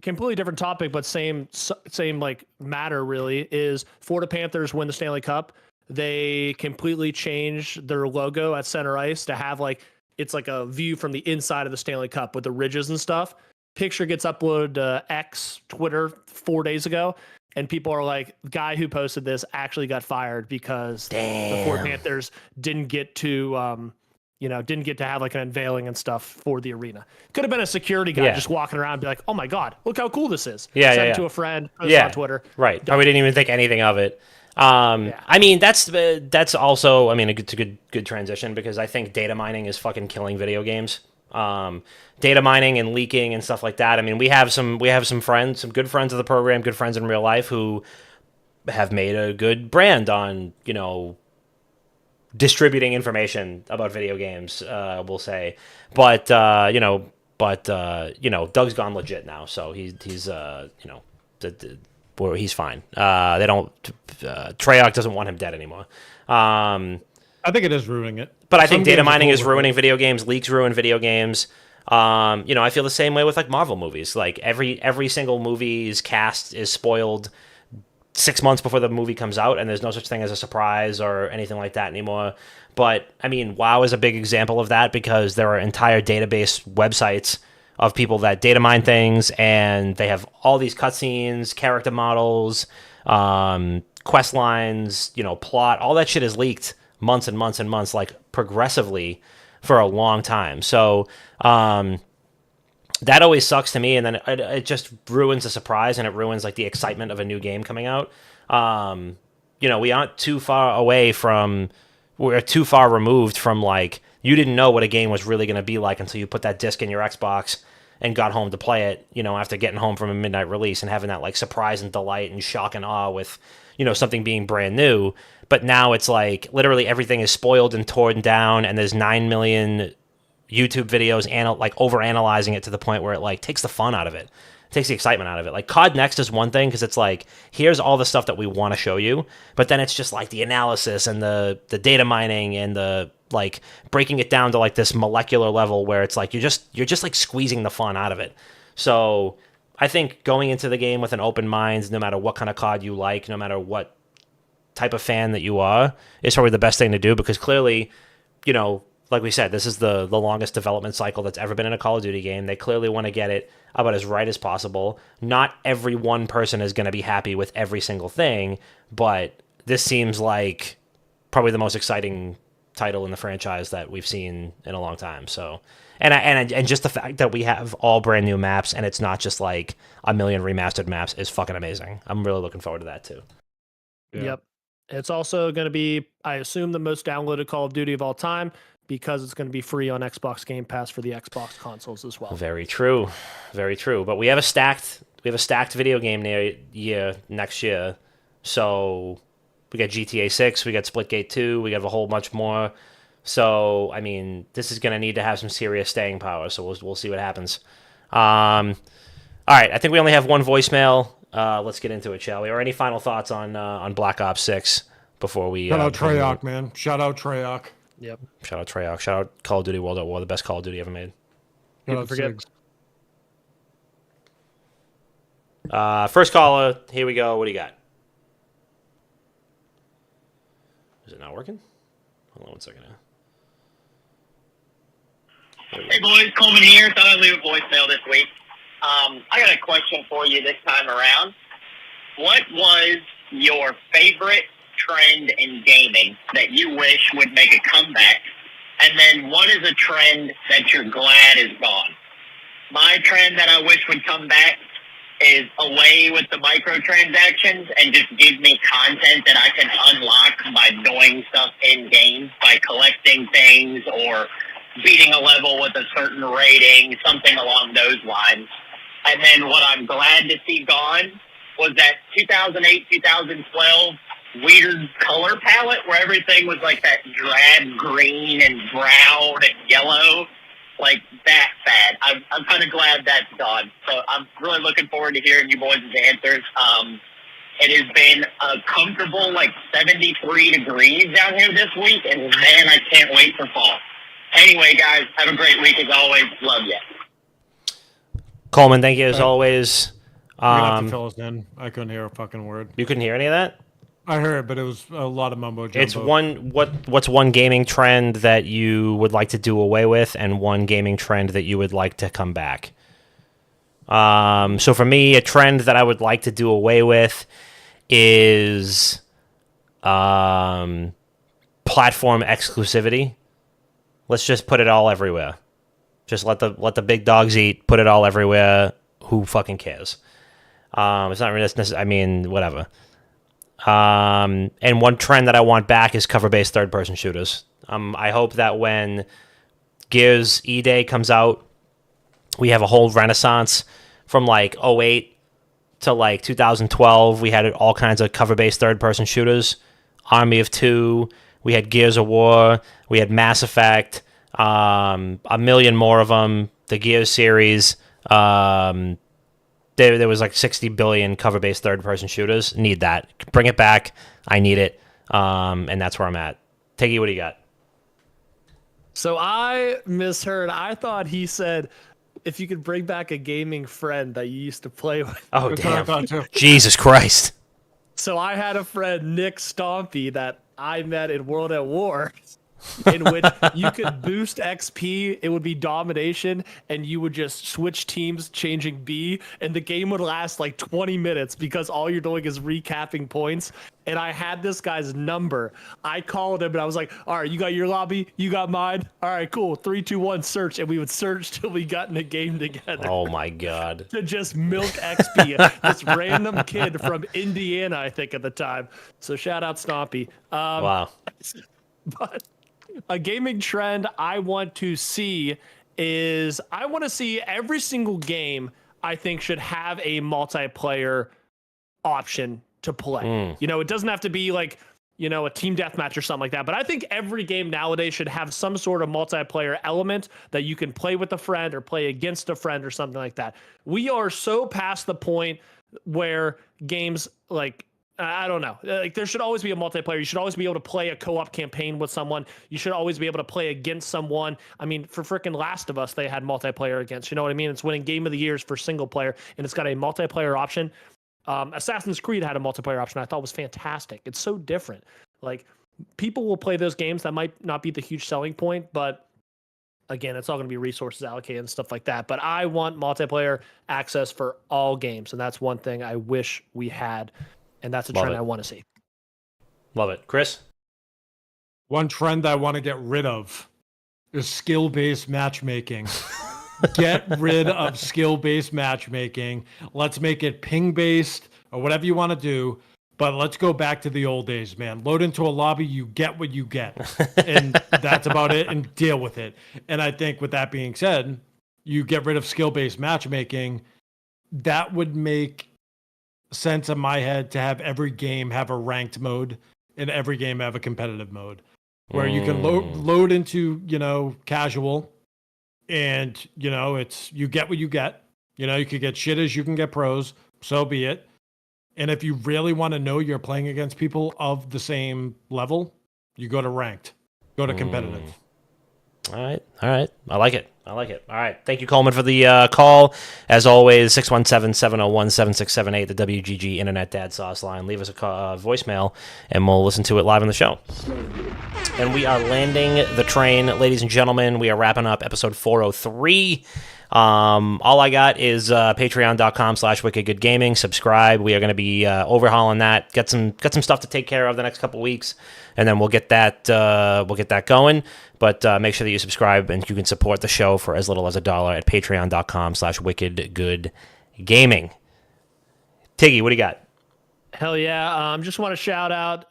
completely different topic, but same like matter really, is Florida Panthers win the Stanley Cup. They completely changed their logo at center ice to have like, it's like a view from the inside of the Stanley Cup with the ridges and stuff. Picture gets uploaded to X, Twitter 4 days ago, and people are like, the guy who posted this actually got fired because the Florida Panthers didn't get to have like an unveiling and stuff for the arena. Could have been a security guy just walking around and be like, oh my God, look how cool this is. Send it to a friend, post it on Twitter. Right. Or we didn't even think anything of it. I mean, that's also, I mean, it's a good transition, because I think data mining is fucking killing video games. Data mining and leaking and stuff like that. I mean, we have some friends, some good friends of the program, good friends in real life, who have made a good brand on, distributing information about video games, we'll say. But Doug's gone legit now, so he's he's fine. They don't Treyarch doesn't want him dead anymore. I think it is ruining it. But I think data mining is ruining video games. Leaks ruin video games. I feel the same way with like Marvel movies. Like every single movie's cast is spoiled 6 months before the movie comes out, and there's no such thing as a surprise or anything like that anymore. But I mean, WoW is a big example of that, because there are entire database websites of people that data mine things, and they have all these cutscenes, character models, quest lines, plot. All that shit is leaked months and months and months, like progressively for a long time. So that always sucks to me, and then it just ruins the surprise, and it ruins like the excitement of a new game coming out. We aren't too far away from, we're too far removed from like, you didn't know what a game was really going to be like until you put that disc in your Xbox and got home to play it, after getting home from a midnight release and having that like surprise and delight and shock and awe with, something being brand new. But now it's like literally everything is spoiled and torn down, and there's 9 million YouTube videos like over analyzing it to the point where it like takes the fun out of it. It takes the excitement out of it. Like COD Next is one thing because it's like, here's all the stuff that we want to show you, but then it's just like the analysis and the data mining and the like breaking it down to like this molecular level where it's like you're just like squeezing the fun out of it. So I think going into the game with an open mind, no matter what kind of COD you like, no matter what type of fan that you are, is probably the best thing to do, because clearly, like we said, this is the longest development cycle that's ever been in a Call of Duty game. They clearly want to get it about as right as possible. Not every one person is going to be happy with every single thing, but this seems like probably the most exciting title in the franchise that we've seen in a long time. So, and just the fact that we have all brand new maps and it's not just like a million remastered maps is fucking amazing. I'm really looking forward to that too. Yeah. Yep. It's also going to be, I assume, the most downloaded Call of Duty of all time, because it's going to be free on Xbox Game Pass for the Xbox consoles as well. Very true. Very true. But we have a stacked video game next year. So we got GTA 6, we got Splitgate 2, we got a whole bunch more. So, I mean, this is going to need to have some serious staying power, so we'll see what happens. All right, I think we only have one voicemail. Let's get into it, shall we? Or any final thoughts on Black Ops 6 before we... Shout out Treyarch, man. Shout out Treyarch. Yep. Shout out Treyarch. Shout out Call of Duty World at War, the best Call of Duty ever made. Don't forget. First caller, here we go. What do you got? Is it not working? Hold on 1 second. Hey boys, Coleman here. Thought I'd leave a voicemail this week. I got a question for you this time around. What was your favorite trend in gaming that you wish would make a comeback? And then what is a trend that you're glad is gone? My trend that I wish would come back is away with the microtransactions and just give me content that I can unlock by doing stuff in games, by collecting things or beating a level with a certain rating, something along those lines. And then what I'm glad to see gone was that 2008, 2012 weird color palette where everything was like that drab green and brown and yellow. Like that bad. I'm kind of glad that's gone. So I'm really looking forward to hearing you boys' answers. It has been a comfortable like 73 degrees down here this week, and man, I can't wait for fall. Anyway, guys, have a great week as always. Love you. Coleman, thank you as always. You're gonna have to fill us in. I couldn't hear a fucking word. You couldn't hear any of that? I heard, but it was a lot of mumbo jumbo. It's what's one gaming trend that you would like to do away with, and one gaming trend that you would like to come back. So for me, a trend that I would like to do away with is platform exclusivity. Let's just put it all everywhere. Just let the big dogs eat. Put it all everywhere. Who fucking cares? It's not really necessary. I mean, whatever. And one trend that I want back is cover-based third-person shooters. I hope that when Gears E-Day comes out, we have a whole renaissance from like 2008 to like 2012. We had all kinds of cover-based third-person shooters. Army of Two. We had Gears of War. We had Mass Effect. A million more of them. The Gears series. There was like 60 billion cover-based third-person shooters. Need that. Bring it back. I need it. And that's where I'm at. Teggy, what do you got? So I misheard. I thought he said, if you could bring back a gaming friend that you used to play with. Oh, damn. Jesus Christ. So I had a friend, Nick Stompy, that I met in World at War, in which you could boost XP, it would be domination, and you would just switch teams, changing B, and the game would last like 20 minutes because all you're doing is recapping points. And I had this guy's number. I called him and I was like, all right, you got your lobby, you got mine. All right, cool. 3, 2, 1, search. And we would search till we got in a game together. Oh my God. To just milk XP. This random kid from Indiana, I think, at the time. So shout out Stompy. Wow. But a gaming trend I want to see is I want to see every single game, I think, should have a multiplayer option to play. You know, it doesn't have to be like, you know, a team deathmatch or something like that. But I think every game nowadays should have some sort of multiplayer element that you can play with a friend or play against a friend or something like that. We are so past the point where games like, I don't know, like there should always be a multiplayer. You should always be able to play a co-op campaign with someone. You should always be able to play against someone. I mean, for freaking Last of Us, they had multiplayer against, you know what I mean? It's winning Game of the Years for single player, and it's got a multiplayer option. Assassin's Creed had a multiplayer option I thought was fantastic. It's so different. Like, people will play those games. That might not be the huge selling point, but again, it's all going to be resources allocated and stuff like that. But I want multiplayer access for all games, and that's one thing I wish we had, and that's a trend I want to see. Love it. Chris? One trend I want to get rid of is skill-based matchmaking. Get rid of skill-based matchmaking. Let's make it ping-based or whatever you want to do. But let's go back to the old days, man. Load into a lobby, you get what you get. And that's about it, and deal with it. And I think with that being said, you get rid of skill-based matchmaking. That would make sense in my head to have every game have a ranked mode and every game have a competitive mode. Where you can load into, you know, casual. And, you know, it's you get what you get. You know, you could get shitters, you can get pros. So be it. And if you really want to know you're playing against people of the same level, you go to ranked. Go to competitive. All right. I like it. All right. Thank you, Coleman, for the call. As always, 617-701-7678, the WGG Internet Dad Sauce line. Leave us a voicemail, and we'll listen to it live on the show. And we are landing the train, ladies and gentlemen. We are wrapping up episode 403. All I got is patreon.com/wickedgoodgaming. Subscribe. We are going to be overhauling that. Get some stuff to take care of the next couple weeks, and then we'll get that going. But make sure that you subscribe, and you can support the show for as little as $1 at patreon.com/wickedgoodgaming. Tiggy, what do you got? Hell yeah! Just want to shout out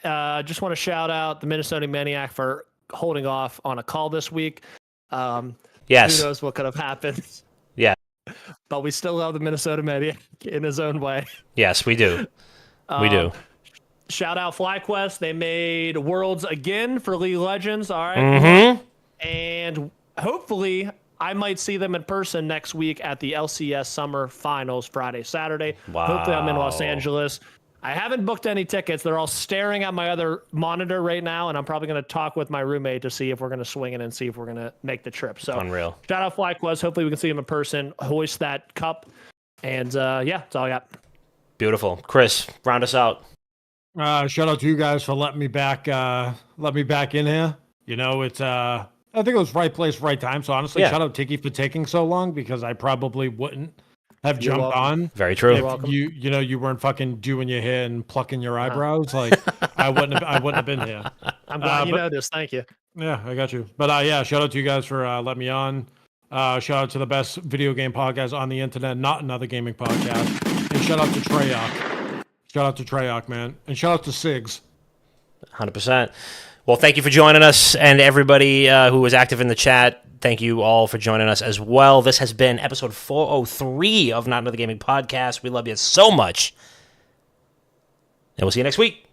the Minnesota Maniac for holding off on a call this week. Yes. Who knows what could have happened? Yeah. But we still love the Minnesota Maniac in his own way. Yes, we do. We do. Shout out FlyQuest. They made Worlds again for League of Legends. All right. Mm-hmm. And hopefully I might see them in person next week at the LCS Summer Finals Friday, Saturday. Wow. Hopefully I'm in Los Angeles. I haven't booked any tickets. They're all staring at my other monitor right now, and I'm probably going to talk with my roommate to see if we're going to swing it and see if we're going to make the trip. So unreal. Shout out FlyQuest. Hopefully we can see him in person, hoist that cup. And yeah, that's all I got. Beautiful. Chris, round us out. Shout out to you guys for letting me back in here. You know, it's I think it was right place, right time. So honestly, shout out Tiki for taking so long, because I probably wouldn't have jumped on. Very true. If you weren't fucking doing your hair and plucking your eyebrows, like I wouldn't have been here. I'm glad you know this. Thank you. Yeah, I got you. But yeah, shout out to you guys for letting me on. Shout out to the best video game podcast on the internet, not another gaming podcast. And shout out to Treyarch. Shout out to Treyarch, man. And shout out to Sigs. 100%. Well, thank you for joining us, and everybody who was active in the chat. Thank you all for joining us as well. This has been episode 403 of Not Another Gaming Podcast. We love you so much, and we'll see you next week.